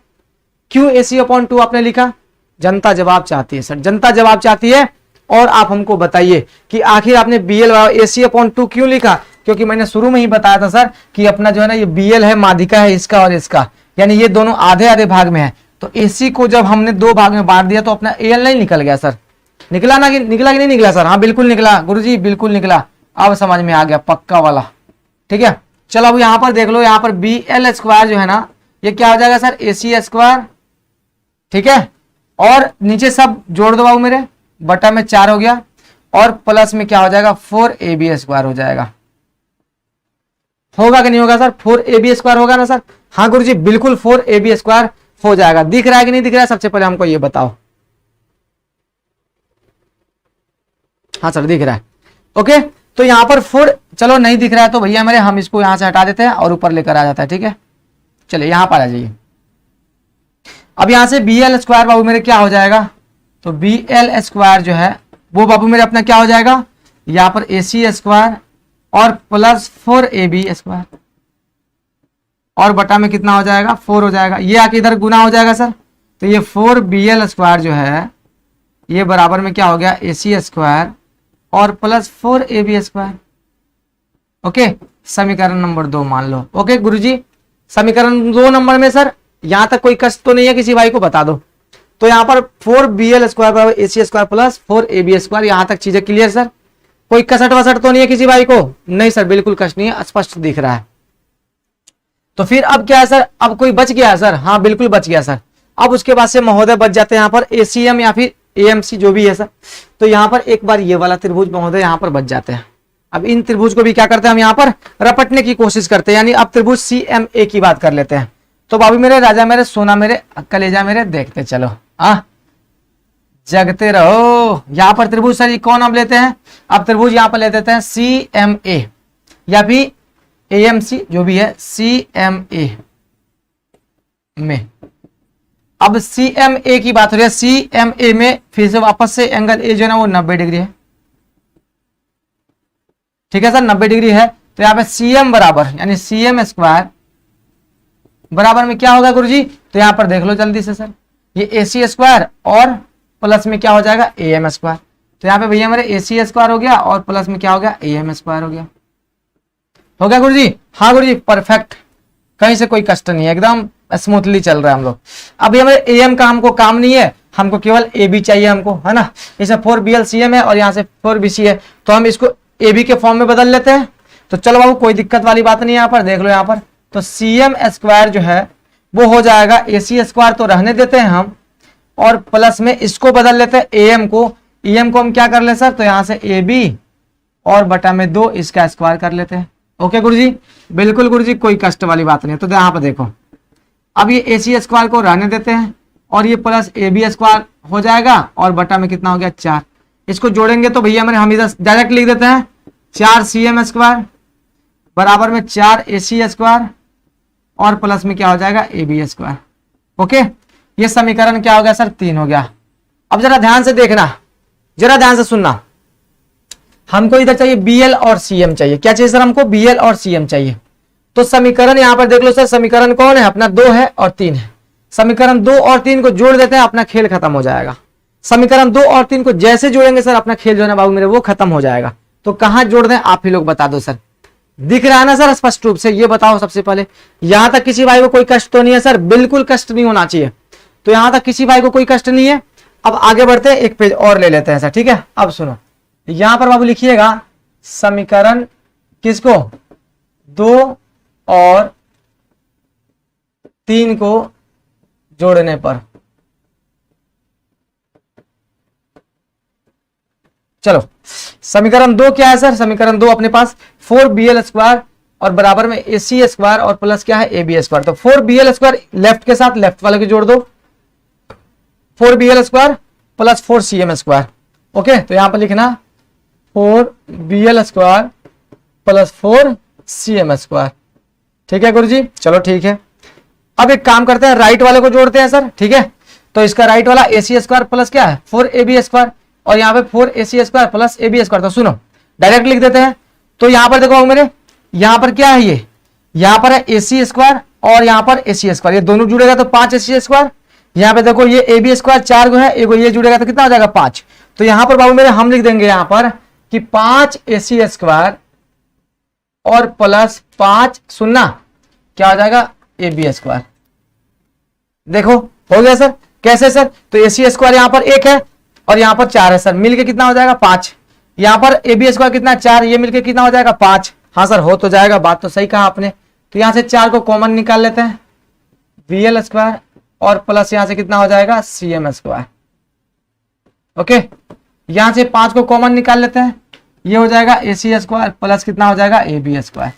क्यों AC/2 आपने लिखा, जनता जवाब चाहती है सर, जनता जवाब चाहती है। और आप हमको बताइए कि आखिर आपने BL AC/2 क्यों लिखा, क्योंकि मैंने शुरू में ही बताया था सर कि अपना जो है ना ये BL है माध्यिका है इसका और इसका, यानी ये दोनों आधे आधे भाग में है। तो AC को जब हमने दो भाग में बांट दिया तो अपना AL नहीं निकल गया सर, निकला ना, निकला कि नहीं निकला सर, हाँ बिल्कुल निकला गुरुजी, बिल्कुल निकला। अब समझ में आ गया पक्का वाला, ठीक है। चलो अब यहां पर देख लो, यहां पर BL² जो है ना ये क्या हो जाएगा सर AC², ठीक है। और नीचे सब जोड़ दो बाबू मेरे, बटा में 4 हो गया और प्लस में क्या हो जाएगा 4AB² हो जाएगा। होगा कि नहीं होगा सर, 4AB² होगा ना सर, हाँ गुरुजी बिल्कुल 4AB² हो जाएगा। दिख रहा है कि नहीं दिख रहा है, सबसे पहले हमको ये बताओ। हाँ सर दिख रहा है। ओके, तो यहां पर 4, चलो नहीं दिख रहा है तो भैया मेरे हम इसको यहां से हटा देते हैं और ऊपर लेकर आ जाता है, ठीक है। चलिए यहां पर आ जाइए। अब यहां से BL² बाबू मेरे क्या हो जाएगा, तो BL² जो है वो बाबू मेरे अपना क्या हो जाएगा, यहां पर AC² और प्लस 4AB² और बटा में कितना हो जाएगा 4 हो जाएगा, ये आके इधर गुना हो जाएगा सर। तो ये 4BL² जो है ये बराबर में क्या हो गया AC² और प्लस 4AB²। ओके, समीकरण नंबर 2 मान लो। ओके गुरुजी, समीकरण 2 नंबर में सर यहां तक कोई कष्ट तो नहीं है, किसी भाई को बता दो। तो यहां पर 4BL² बराबर AC² प्लस 4AB², यहां तक चीजें क्लियर सर, कोई कसट वसट तो नहीं है किसी भाई को, नहीं सर बिल्कुल कष्ट नहीं है, स्पष्ट दिख रहा है। तो फिर अब क्या है सर, अब कोई बच गया है सर, हाँ बिल्कुल बच गया सर। अब उसके बाद से महोदय बच जाते हैं यहाँ पर ACM या फिर AMC जो भी है सर। तो यहाँ पर एक बार ये वाला त्रिभुज महोदय यहाँ पर बच जाते हैं। अब इन त्रिभुज को भी क्या करते हैं हम यहाँ पर रपटने की कोशिश करते हैं, यानी अब त्रिभुज CMA की बात कर लेते हैं। तो बाबू मेरे, राजा मेरे, सोना मेरे, कलेजा मेरे, देखते चलो, जगते रहो। यहां पर त्रिभुज सर कौन हम लेते हैं, अब त्रिभुज यहां पर ले देते हैं CMA या फिर AMC जो भी है, CMA में। अब CMA की बात हो रही है, CMA में फिर से वापस से एंगल A जो है ना वो 90 डिग्री है, ठीक है सर 90 डिग्री है। तो यहां पे CM बराबर यानी CM² बराबर में क्या होगा गुरुजी, तो यहां पर देख लो जल्दी से सर, ये AC² और प्लस में क्या हो जाएगा AM²। तो यहाँ पे भैया मेरे ए सी स्क्वायर हो गया और प्लस में क्या हो गया, ए एम स्क्वायर हो गया। हो गया गुरु जी? हाँ गुरु जी, परफेक्ट, कहीं से कोई कष्ट नहीं है, एकदम स्मूथली चल रहा है हम लोग। अभी हमें ए एम का हमको काम नहीं है, हमको केवल ए बी चाहिए हमको, है ना। इसे 4BLCM है और यहाँ से 4BC है, तो हम इसको ए बी के फॉर्म में बदल लेते हैं। तो चलो बाबू, कोई दिक्कत वाली बात नहीं है। यहाँ पर देख लो, यहाँ पर तो CM स्क्वायर जो है वो हो जाएगा AC स्क्वायर, तो रहने देते हैं हम, और प्लस में इसको बदल लेते हैं AM को। EM को हम क्या कर ले सर, तो यहाँ से AB और बटा में 2 इसका स्क्वायर कर लेते हैं। ओके गुरुजी, बिल्कुल गुरुजी, कोई कष्ट वाली बात नहीं है। तो यहाँ पर देखो, अब ये AC स्क्वायर को रहने देते हैं और ये प्लस AB स्क्वायर हो जाएगा और बटा में कितना हो गया, 4। इसको जोड़ेंगे तो भैया हम इधर डायरेक्ट लिख देते हैं 4CM स्क्वायर बराबर में 4AC स्क्वायर और प्लस में क्या हो जाएगा, AB स्क्वायर। ओके, ये समीकरण क्या हो गया सर, 3 हो गया। अब जरा ध्यान से देखना, जरा ध्यान से सुनना, हमको इधर चाहिए BL और CM चाहिए। क्या चाहिए सर हमको, BL और CM चाहिए। तो समीकरण यहां पर देख लो सर, समीकरण कौन है अपना, 2 है और 3 है। समीकरण 2 और 3 को जोड़ देते हैं, अपना खेल खत्म हो जाएगा। समीकरण 2 और 3 को जैसे जोड़ेंगे सर, अपना खेल जो है ना बाबू मेरे वो खत्म हो जाएगा। तो कहां जोड़ दें आप ही लोग बता दो सर, दिख रहा है ना सर स्पष्ट रूप से, ये बताओ सबसे पहले। यहां तक किसी भाई को कोई कष्ट तो नहीं है सर, बिल्कुल कष्ट नहीं होना चाहिए। तो यहां तक किसी भाई को कोई कष्ट नहीं है। अब आगे बढ़ते हैं, एक पेज और ले लेते हैं सर, ठीक है। अब सुनो, यहां पर बाबू लिखिएगा समीकरण किसको, 2 और 3 को जोड़ने पर। चलो, समीकरण 2 क्या है सर, समीकरण 2 अपने पास 4BL स्क्वायर और बराबर में AC स्क्वायर और प्लस क्या है, AB स्क्वायर। तो 4BL स्क्वायर लेफ्ट के साथ लेफ्ट वाले को जोड़ दो, 4BL square plus 4CM square. Okay, तो यहां पर लिखना 4BL square plus 4CM square. ठीक है गुरुजी, चलो ठीक है। अब एक काम करते हैं, राइट वाले को जोड़ते हैं सर, ठीक है। तो इसका राइट वाला AC स्क्वायर प्लस क्या है, 4AB स्क्वायर और यहाँ पे 4AC square plus AB square. तो सुनो, डायरेक्ट लिख देते हैं। तो यहाँ पर देखो मेरे, यहाँ पर क्या है, ये यहाँ पर है AC स्क्वायर और यहाँ पर AC स्क्वायर, ये दोनों जुड़ेगा तो 5AC स्क्वायर। यहाँ पे देखो ये AB स्क्वायर 4 को है, एक ये जुड़ेगा तो कितना हो जाएगा, 5। तो यहाँ पर बाबू मेरे हम लिख देंगे यहाँ पर कि 5AC स्क्वायर और प्लस 5, सुनना क्या हो जाएगा, AB स्क्वायर। देखो हो गया सर, कैसे सर, तो AC स्क्वायर यहाँ पर 1 है और यहाँ पर 4 है सर, मिलके कितना हो जाएगा, 5। यहाँ पर AB स्क्वायर कितना, 4, ये मिलके कितना हो जाएगा, 5। हाँ सर, हो तो जाएगा, बात तो सही कहा आपने। तो यहाँ से 4 को कॉमन निकाल लेते हैं, BL स्क्वायर और प्लस यहाँ से कितना हो जाएगा, CM स्क्वायर। ओके, यहाँ से 5 को कॉमन निकाल लेते हैं, ये हो जाएगा AC स्क्वायर प्लस कितना हो जाएगा, AB स्क्वायर।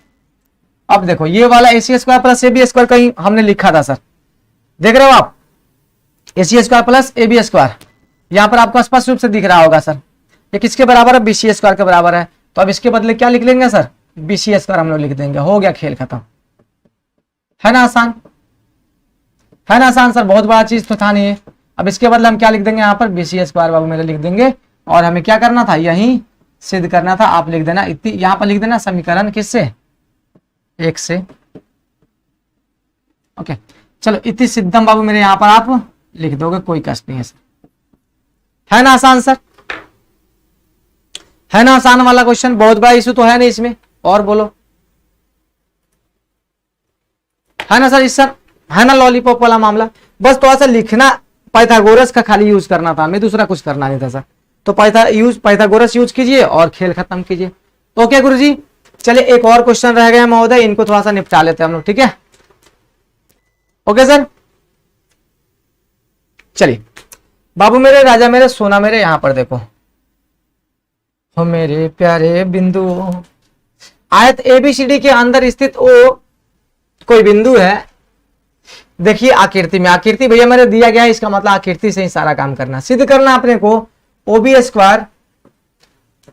अब देखो ये वाला AC square plus AB square कहीं हमने लिखा था सर, देख रहे हो आप, AC square plus AB square यहां पर आपको स्पष्ट रूप से दिख रहा होगा सर। ये किसके बराबर है, BC स्क्वायर के बराबर है। तो अब इसके बदले क्या लिख लेंगे सर, BC स्क्वायर हम लोग लिख देंगे, हो गया खेल खत्म। है ना आसान, है ना आसान सर, बहुत बड़ा चीज तो था नहीं। अब इसके बदले हम क्या लिख देंगे, यहाँ पर BC स्क्वायर बाबू मेरे लिख देंगे। और हमें क्या करना था, यही सिद्ध करना था। आप लिख देना इतनी, यहाँ पर लिख देना समीकरण किससे, 1 से। ओके, चलो इतनी सिद्धम बाबू मेरे यहाँ पर आप लिख दोगे, कोई कष्ट नहीं है सर। है ना आसान सर, है ना आसान वाला क्वेश्चन, बहुत बड़ा इशू तो है नहीं इसमें। और बोलो, है ना सर, इस सर है ना लॉलीपॉप वाला मामला। बस थोड़ा सा लिखना, पाइथागोरस का खाली यूज करना था हमें, दूसरा कुछ करना नहीं था सर। तो पाइथागोरस यूज कीजिए और खेल खत्म कीजिए। ओके गुरुजी, चलिए एक और क्वेश्चन रह गया महोदय, इनको थोड़ा सा निपटा लेते हैं हम लोग, ठीक है। ओके सर, चलिए बाबू मेरे, राजा मेरे, सोना मेरे, यहां पर देखो, हो मेरे प्यारे बिंदु, आयत ABCD के अंदर स्थित ओ कोई बिंदु है। देखिए आकृति में, आकृति भैया मेरे दिया गया है, इसका मतलब आकृति से ही सारा काम करना, सिद्ध करना अपने को। OB square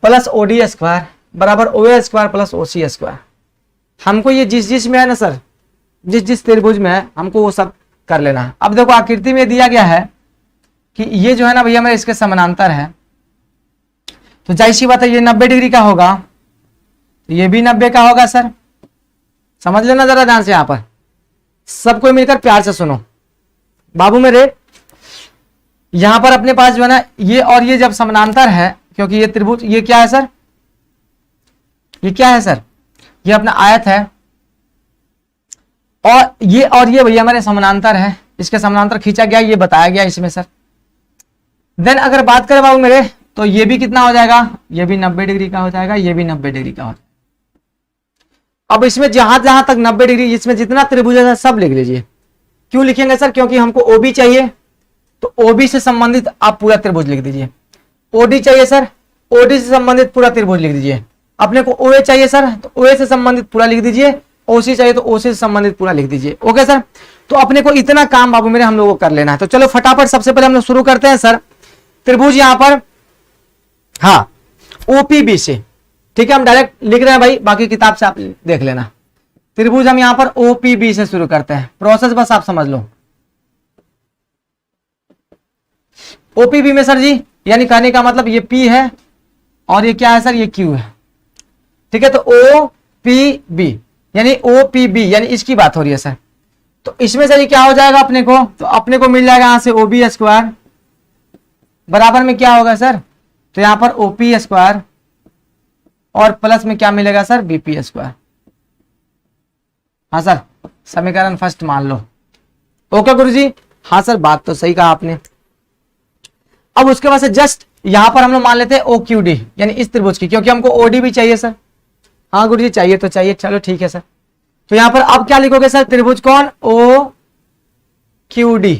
plus OD square बराबर OA square plus OC square. हमको ये जिस में है ना सर, जिस त्रिभुज में है, हमको वो सब कर लेना है। अब देखो आकृति में दिया गया है कि ये जो है ना भैया मेरे इसके समानांतर है, तो जाहिर सी बात है ये 90 डिग्री का होगा, तो ये भी 90 का होगा सर। समझ लेना जरा ध्यान से, यहां पर सबको मिलकर प्यार से सुनो बाबू मेरे। यहां पर अपने पास जो है ना ये और ये जब समानांतर है, क्योंकि ये त्रिभुज, ये क्या है सर, ये क्या है सर, ये अपना आयत है, और ये भैया हमारे समानांतर है, इसके समानांतर खींचा गया, ये बताया गया इसमें सर। देन अगर बात करें बाबू मेरे, तो ये भी कितना हो जाएगा, ये भी 90 डिग्री का हो जाएगा, ये भी 90 डिग्री का हो जाएगा। अब इसमें जहां जहां तक 90 डिग्री, इसमें जितना त्रिभुज है सब लिख लीजिए। क्यों लिखेंगे सर, क्योंकि हमको ओबी चाहिए, तो ओबी से संबंधित आप पूरा त्रिभुज लिख दीजिए। ओडी चाहिए सर, ओडी से संबंधित पूरा त्रिभुज लिख दीजिए। अपने को ओए चाहिए सर, तो ओए से संबंधित पूरा लिख दीजिए। ओसी चाहिए तो ओसी से संबंधित पूरा लिख दीजिए। ओके सर, तो अपने को इतना काम बाबू मेरे हम लोगों को कर लेना है। तो चलो फटाफट सबसे पहले हम लोग शुरू करते हैं सर। त्रिभुज यहां पर, हाँ, ओपीबी से, ठीक है, हम डायरेक्ट लिख रहे हैं भाई, बाकी किताब से आप देख लेना। त्रिभुज हम यहां पर ओपीबी से शुरू करते हैं, प्रोसेस बस आप समझ लो। ओपीबी में सर जी, यानी कहने का मतलब ये पी है और ये क्या है सर, ये क्यू है, ठीक है। तो ओ पी बी यानी ओ पी बी, यानी इसकी बात हो रही है सर। तो इसमें सर ये क्या हो जाएगा अपने को, तो अपने को मिल जाएगा यहां से ओ बी स्क्वायर बराबर में क्या होगा सर, तो यहां पर ओ पी स्क्वायर और प्लस में क्या मिलेगा सर, बीपी स्क्वायर। हाँ सर, समीकरण फर्स्ट मान लो। ओके गुरुजी, हाँ सर, बात तो सही कहा आपने। अब उसके बाद से जस्ट यहां पर हम लोग मान लेते हैं ओ क्यू डी, यानी इस त्रिभुज की, क्योंकि हमको ओडी भी चाहिए सर। हाँ गुरुजी, चाहिए तो चाहिए, चलो ठीक है सर। तो यहां पर अब क्या लिखोगे सर, त्रिभुज कौन, ओ क्यू डी।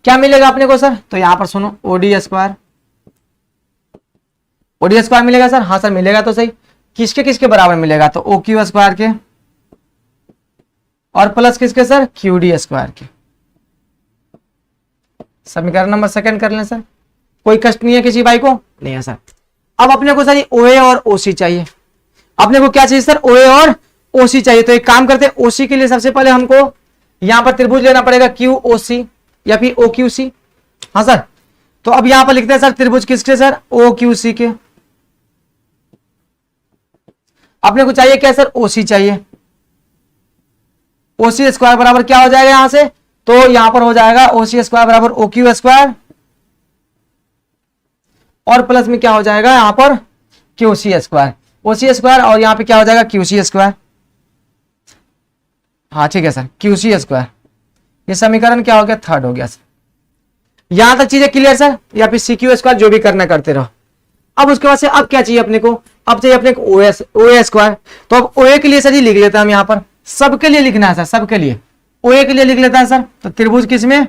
क्या मिलेगा अपने को सर, तो यहां पर सुनो, ओडी स्क्वायर, ओडी स्क्वायर मिलेगा सर। हाँ सर मिलेगा, तो सही, किसके किसके बराबर मिलेगा, तो ओ क्यू स्क्वायर के और प्लस किसके सर, क्यू डी स्क्वायर के। समीकरण नंबर सेकंड कर लें सर, कोई कष्ट नहीं है किसी भाई को, नहीं है सर। अब अपने को सर ओए और ओसी चाहिए। अपने को क्या चाहिए सर, ओए और ओसी चाहिए। तो एक काम करते हैं, ओसी के लिए सबसे पहले हमको यहां पर त्रिभुज लेना पड़ेगा क्यू ओसी या फिर ओ क्यू सी। हाँ सर, तो अब यहां पर लिखते हैं सर त्रिभुज किसके सर, ओ क्यू सी के। अपने को चाहिए क्या सर, ओसी चाहिए। ओसी स्क्वायर बराबर क्या हो जाएगा यहां से, तो यहां पर हो जाएगा ओसी स्क्वायर बराबर ओ क्यू स्क्वायर और प्लस में क्या हो जाएगा यहां पर क्यूसी स्क्वायर, ओसी स्क्वायर और यहां पे क्या हो जाएगा क्यूसी स्क्वायर। हाँ ठीक है सर, क्यूसी स्क्वायर। ये समीकरण क्या हो गया, थर्ड हो गया सर। यहां तक चीजें क्लियर सर, या फिर सी क्यू स्क्वायर, जो भी करना करते रहो। अब उसके बाद से अब क्या चाहिए अपने को, अब चाहिए अपने को ओए स्क्वायर। तो अब ओए के लिए सर जी लिख लेते हैं हम, यहां पर सबके लिए लिखना है सर, सबके लिए ओए के लिए लिख लेता है सर। तो त्रिभुज किस में,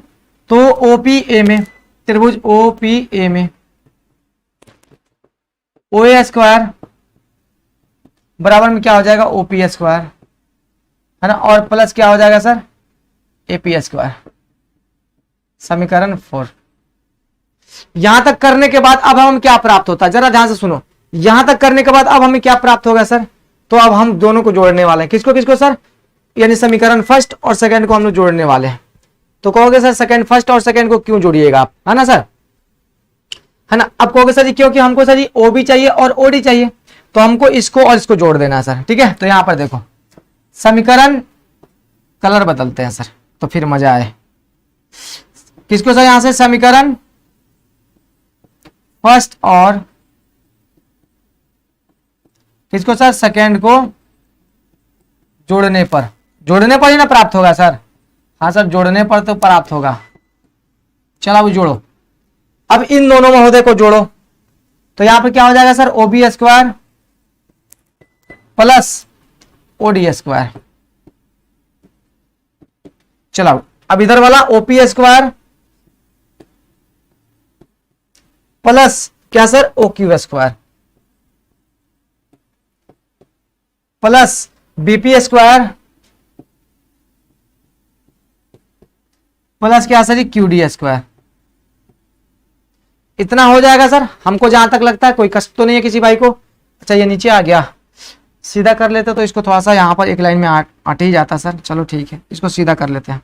तो ओपीए में, त्रिभुज ओपीए में ओए स्क्वायर बराबर में क्या हो जाएगा, ओपी स्क्वायर, है ना, और प्लस क्या हो जाएगा सर, एपी स्क्वायर। समीकरण 4। यहां तक करने के बाद अब हम क्या प्राप्त होता है, जरा ध्यान से सुनो। यहां तक करने के बाद अब हमें क्या प्राप्त होगा सर, तो अब हम दोनों को जोड़ने वाले हैं। किसको किसको सर, यानी समीकरण फर्स्ट और सेकंड को हम लोग जोड़ने वाले हैं। तो कहोगे सर सेकंड, फर्स्ट और सेकंड को क्यों जोड़िएगा आप, है ना सर, है ना। अब कहोगे सर जी क्योंकि हमको सर जी ओ भी चाहिए और ओडी चाहिए, तो हमको इसको और इसको जोड़ देना है सर, ठीक है। तो यहां पर देखो समीकरण, कलर बदलते हैं सर तो फिर मजा आए। किसको सर, यहां से समीकरण फर्स्ट और किसको सर, सेकंड को जोड़ने पर, जोड़ने पर ही ना प्राप्त होगा सर। हाँ सर, जोड़ने पर तो प्राप्त होगा। चलो अब जोड़ो, अब इन दोनों महोदय को जोड़ो। तो यहां पर क्या हो जाएगा sir, O B square plus O D square. चलो अब इधर वाला ओपी स्क्वायर प्लस क्या sir, O Q square plus B P square plus क्या सर, क्यू डी स्क्वायर। इतना हो जाएगा सर, हमको जहां तक लगता है। कोई कष्ट तो नहीं है किसी भाई को। अच्छा ये नीचे आ गया, सीधा कर लेते तो इसको थोड़ा सा यहां पर एक लाइन में आट ही जाता सर। चलो ठीक है, इसको सीधा कर लेते हैं।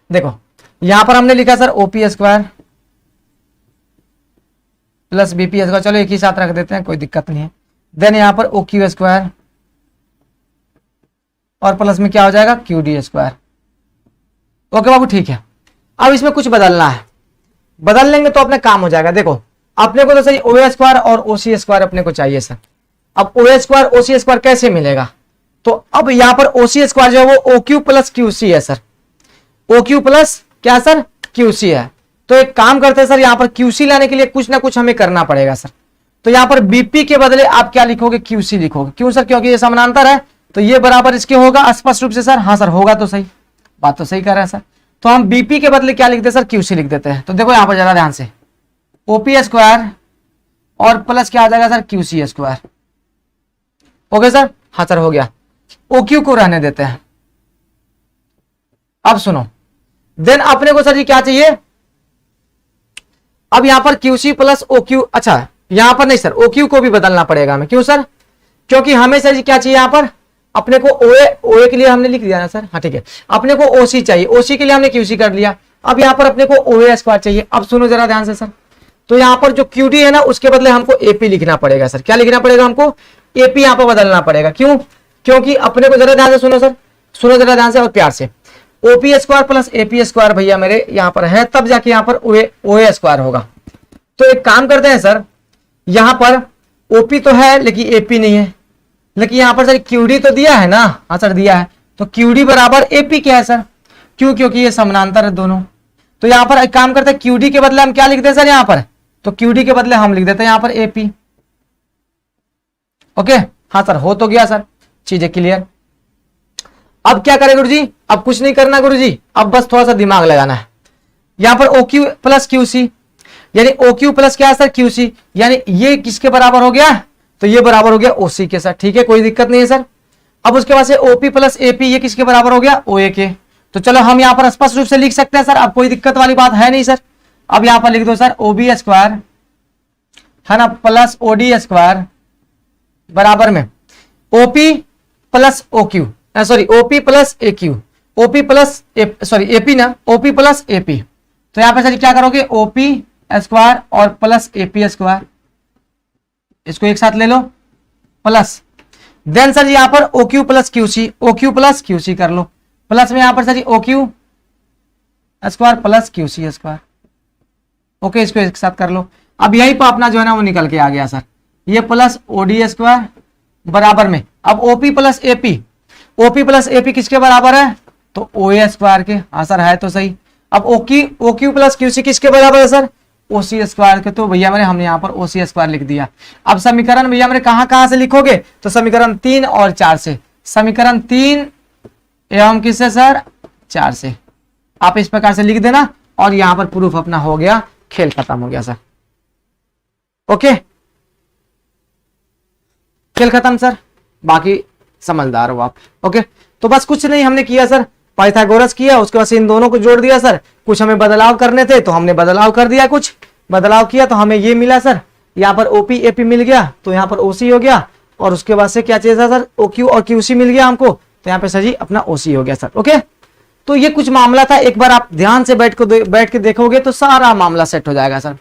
देखो यहां पर हमने लिखा sir OP square plus B P square, चलो एक ही साथ रख देते हैं, कोई दिक्कत नहीं है। देन यहां पर ओ क्यू स्क्वायर और प्लस में क्या हो जाएगा, क्यू डी स्क्वायर। ओके बाबू ठीक है। अब इसमें कुछ बदलना है, बदल लेंगे तो अपने काम हो जाएगा। देखो अपने को तो सही ओ ए स्क्वायर और ओ सी स्क्वायर अपने को चाहिए सर। अब ओ ए स्क्वायर ओ सी स्क्वायर कैसे मिलेगा, तो अब यहां पर ओ सी स्क्वायर जो है वो O Q plus Q C है सर। ओ क्यू प्लस क्या सर, क्यू सी है। तो एक काम करते हैं सर, यहां पर क्यू सी लाने के लिए कुछ ना कुछ हमें करना पड़ेगा सर। तो यहां पर बीपी के बदले आप क्या लिखोगे, क्यू सी लिखोगे। क्यों सर, क्योंकि ये समानांतर है तो ये बराबर इसके होगा स्पष्ट रूप से सर। हाँ सर होगा, तो सही बात तो सही कर रहा है सर। तो हम बीपी के बदले क्या लिखते हैं सर, क्यू सी लिख देते हैं। तो देखो यहां पर जरा ध्यान से, ओपी स्क्वायर और प्लस क्या आ जाएगा sir, Q C square. Okay sir, हाँ सर हो गया। ओ क्यू को रहने देते हैं। अब सुनो, देन अपने को सर जी क्या चाहिए, अब यहां पर Q C plus O Q, अच्छा यहां पर नहीं सर, ओ क्यू को भी बदलना पड़ेगा हमें। क्यों सर, क्योंकि हमें सर जी क्या चाहिए, यहां पर अपने को ओए के लिए हमने लिख दिया ना सर, हाँ ठीक है। अपने को ओसी चाहिए, ओसी के लिए हमने क्यूसी कर लिया। अब यहां पर अपने को ओए स्क्वायर चाहिए। अब सुनो जरा ध्यान से सर, तो यहां पर जो क्यूडी है ना उसके बदले हमको एपी लिखना पड़ेगा सर। क्या लिखना पड़ेगा हमको, एपी यहां पर बदलना पड़ेगा। क्यों, क्योंकि अपने को जरा ध्यान से सुनो सर, सुनो जरा ध्यान से और प्यार से। OP square plus AP square भैया मेरे यहां पर है, तब जाके यहां पर ओए स्क्वायर होगा। तो एक काम करते हैं सर, यहां पर ओपी तो है लेकिन एपी नहीं है, लेकिन यहां पर सर क्यूडी तो दिया है ना, हाँ सर दिया है। तो क्यूडी बराबर एपी क्या है सर, क्यों, क्योंकि ये समानांतर है दोनों। तो यहां पर एक काम करते हैं, क्यूडी के बदले हम क्या लिखते हैं सर यहां पर, तो क्यूडी के बदले हम लिख देते हैं यहां पर एपी। ओके हाँ सर हो तो गया सर, चीजें क्लियर। अब क्या करें गुरुजी, अब कुछ नहीं करना गुरुजी, अब बस थोड़ा सा दिमाग लगाना है। यहां पर O Q plus Q C, यानी ओ क्यू प्लस क्या है सर, क्यू सी, यानी ये किसके बराबर हो गया, तो ये बराबर हो गया ओसी के सर। ठीक है कोई दिक्कत नहीं है सर। अब उसके बाद से ओपी प्लस एपी, ये किसके बराबर हो गया, ओए के। तो चलो हम यहां पर स्पष्ट रूप से लिख सकते हैं सर, अब कोई दिक्कत वाली बात है नहीं सर। अब यहां पर लिख दो सर ओबी स्क्वायर है ना प्लस ओडी स्क्वायर बराबर में OP plus O Q, sorry OP plus A Q, OP plus sorry AP ना, ओपी प्लस एपी। तो यहां पर सर क्या करोगे, ओपी स्क्वायर और प्लस एपी स्क्वायर, इसको एक साथ ले लो प्लस, देन सर यहां पर O Q plus Q C, O Q plus Q C कर लो, प्लस में यहां पर sir O Q square plus Q C square. Okay इसको एक साथ कर लो। अब यहीं पर अपना जो है ना वो निकल के आ गया सर, ये प्लस ओडी स्क्वायर बराबर में, अब OP plus AP, OP plus AP किसके बराबर है, तो ओए स्क्वायर के। हाँ सर है तो सही। अब O Q plus Q C किसके बराबर है सर, ओसी स्क्वायर के। तो भैया मेरे हमने यहाँ पर ओसी स्क्वायर लिख दिया। अब समीकरण भैया मेरे कहां से लिखोगे, तो समीकरण 3 और 4 से, समीकरण 3 एवं किससे सर, 4 से। आप इस प्रकार से लिख देना और यहां पर प्रूफ अपना हो गया, खेल खत्म हो गया सर। ओके खेल खत्म सर, बाकी समझदार हो आप। ओके तो बस कुछ नहीं हमने किया सर, पाइथागोरस किया, उसके बाद से इन दोनों को जोड़ दिया सर। कुछ हमें बदलाव करने थे तो हमने बदलाव कर दिया, कुछ बदलाव किया तो हमें ये मिला सर, यहाँ पर ओपी एपी मिल गया तो यहाँ पर ओसी हो गया, और उसके बाद से क्या चाहिए था सर, ओ क्यू और क्यूसी मिल गया हमको, तो यहाँ पे सर जी अपना ओसी हो गया सर। ओके तो ये कुछ मामला था, एक बार आप ध्यान से बैठ के देखोगे तो सारा मामला सेट हो जाएगा सर।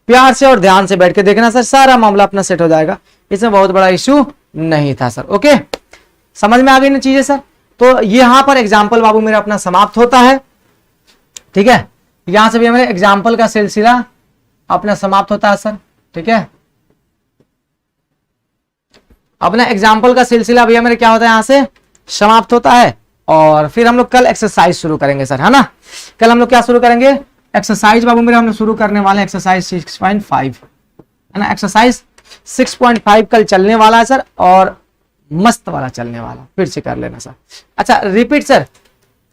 प्यार से और ध्यान से बैठ के देखना सर, सारा मामला अपना सेट हो जाएगा, इसमें बहुत बड़ा इश्यू नहीं था सर। ओके समझ में आ गई ना चीजें सर। तो यहां पर एग्जाम्पल बाबू मेरा अपना समाप्त होता है। ठीक है यहां से भी हमारे एग्जाम्पल का सिलसिला अपना समाप्त होता है सर। ठीक है अपना एग्जाम्पल का सिलसिला भैया मेरे क्या होता है, यहां से समाप्त होता है। और फिर हम लोग कल एक्सरसाइज शुरू करेंगे सर, है ना। कल हम लोग क्या शुरू करेंगे, एक्सरसाइज बाबू मेरे हम लोग शुरू करने वाले हैं, एक्सरसाइज 6.5 है ना। एक्सरसाइज 6.5 कल चलने वाला है सर, और मस्त वाला चलने वाला, फिर से कर लेना सर। अच्छा रिपीट सर,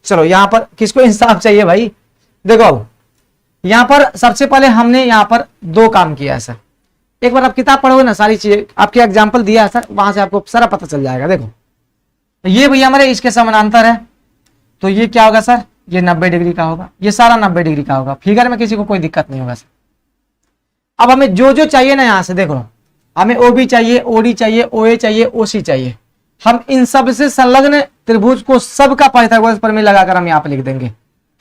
चलो यहां पर किसको इंसाफ चाहिए भाई। देखो यहां पर सबसे पहले हमने यहां पर 2 काम किया है सर। एक बार आप किताब पढ़ोगे ना, सारी चीजें आपके एग्जाम्पल दिया है सर, वहां से आपको सारा पता चल जाएगा। देखो ये भैया हमारे इसके समानांतर है, तो ये क्या होगा सर, ये 90 डिग्री का होगा, ये सारा 90 डिग्री का होगा। फिगर में किसी को कोई दिक्कत नहीं होगा सर। अब हमें जो जो चाहिए ना, यहां से देखो हमें ओबी चाहिए, ओडी चाहिए, ओए चाहिए, ओसी चाहिए। हम इन सब से संलग्न त्रिभुज को सबका पाइथागोरस प्रमेय लगाकर हम यहाँ पे लिख देंगे।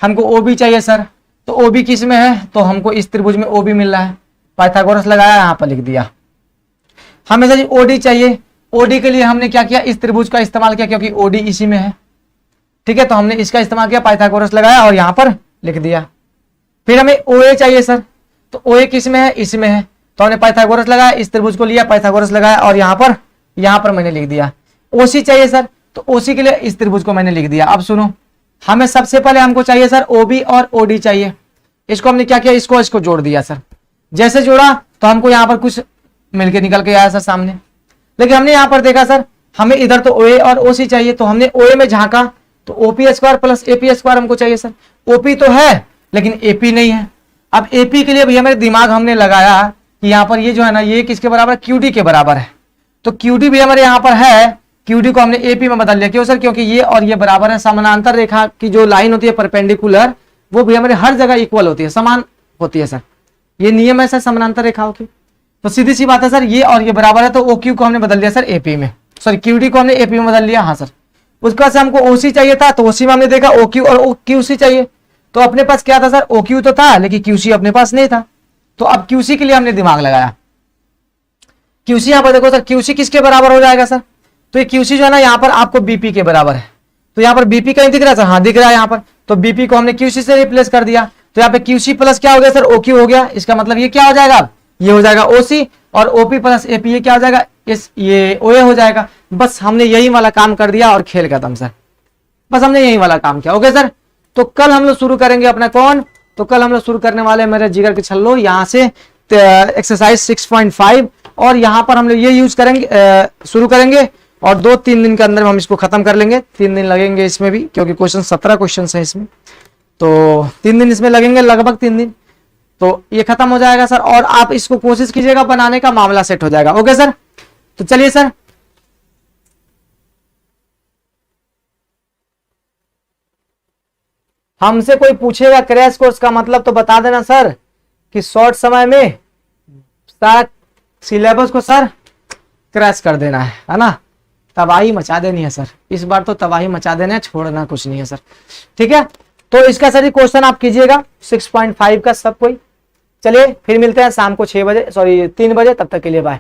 हमको ओबी चाहिए सर, तो ओबी किस में है, तो हमको इस त्रिभुज में ओबी मिल रहा है, पाइथागोरस लगाया यहाँ पर लिख दिया। हमें सर ओडी चाहिए, ओडी के लिए हमने क्या किया, इस त्रिभुज का इस्तेमाल किया क्योंकि ओडी इसी में है। ठीक है तो हमने इसका इस्तेमाल किया, पाइथागोरस लगाया और यहाँ पर लिख दिया। फिर हमें OA चाहिए सर, तो OA किस में है, इसमें है, तो हमने पाइथागोरस लगाया, इस त्रिभुज को लिया, पाइथागोरस लगाया और यहाँ पर मैंने लिख दिया। OC चाहिए सर, तो OC के लिए इस त्रिभुज को मैंने लिख दिया। अब सुनो, हमें सबसे पहले हमको चाहिए सर OB और OD चाहिए। इसको हमने क्या किया, इसको जोड़ दिया सर। जैसे जोड़ा तो हमको यहाँ पर कुछ मिलके निकल के आया सर सामने, लेकिन हमने यहाँ पर देखा सर हमें इधर तो OA और OC चाहिए, तो हमने OA में झांका तो OP² प्लस AP² हमको चाहिए सर। OP तो है लेकिन AP नहीं है। अब AP के लिए भैया मेरे दिमाग हमने लगाया कि यहाँ पर ये जो है ना, ये किसके बराबर है, QD के बराबर है। तो QD भी हमारे यहाँ पर है, QD को हमने AP में बदल लिया। क्यों सर, क्योंकि ये और ये बराबर है। समानांतर रेखा की जो लाइन होती है परपेंडिकुलर, वो भी हमारे हर जगह इक्वल होती है, समान होती है सर। ये नियम है सर समानांतर रेखाओं की। तो सीधी सी बात है सर, ये और ये बराबर है, तो OQ को हमने बदल दिया सर AP में, सॉरी QD को हमने AP में बदल लिया। हाँ सर, उसके बाद से हमको OC चाहिए था, तो OC में हमने देखा OQ और QC चाहिए। तो अपने पास क्या था सर, OQ तो था लेकिन QC अपने पास नहीं था। तो अब QC के लिए हमने दिमाग लगाया। QC यहाँ पर देखो सर, QC किसके बराबर हो जाएगा सर, तो ये QC जो है ना यहाँ पर आपको BP के बराबर है। तो यहाँ पर BP कहीं दिख रहा है सर, हाँ दिख रहा है यहाँ पर। तो BP को हमने QC से रिप्लेस कर दिया, तो यहाँ पे QC प्लस क्या हो गया सर, OQ हो गया। इसका मतलब ये क्या हो जाएगा, ये हो जाएगा OC, और OP प्लस AP ये क्या हो जाएगा, ये OA हो जाएगा। बस हमने यही वाला काम कर दिया और खेल खत्म सर। बस हमने यही वाला काम किया। ओके सर, तो कल हम लोग शुरू करेंगे अपना तो कल हम लोग शुरू करने वाले मेरे जिगर के छल्लो यहाँ से एक्सरसाइज 6.5, और यहाँ पर हम लोग ये यूज करेंगे, शुरू करेंगे और 2-3 दिन के अंदर हम इसको खत्म कर लेंगे। 3 दिन लगेंगे इसमें भी, क्योंकि क्वेश्चन 17 क्वेश्चन है इसमें, तो 3 दिन इसमें लगेंगे, लगभग 3 दिन, तो ये खत्म हो जाएगा सर। और आप इसको कोशिश कीजिएगा बनाने का, मामला सेट हो जाएगा। ओके सर, तो चलिए सर, हमसे कोई पूछेगा क्रैश कोर्स का मतलब, तो बता देना सर कि शॉर्ट समय में सारा सिलेबस को सर क्रैश कर देना है ना, तबाही मचा देनी है सर। इस बार तो तबाही मचा देना है, छोड़ना कुछ नहीं है सर। ठीक है, तो इसका सर क्वेश्चन आप कीजिएगा 6.5 का सब कोई। चलिए फिर मिलते हैं शाम को 6 बजे, सॉरी 3 बजे, तब तक के लिए बाय।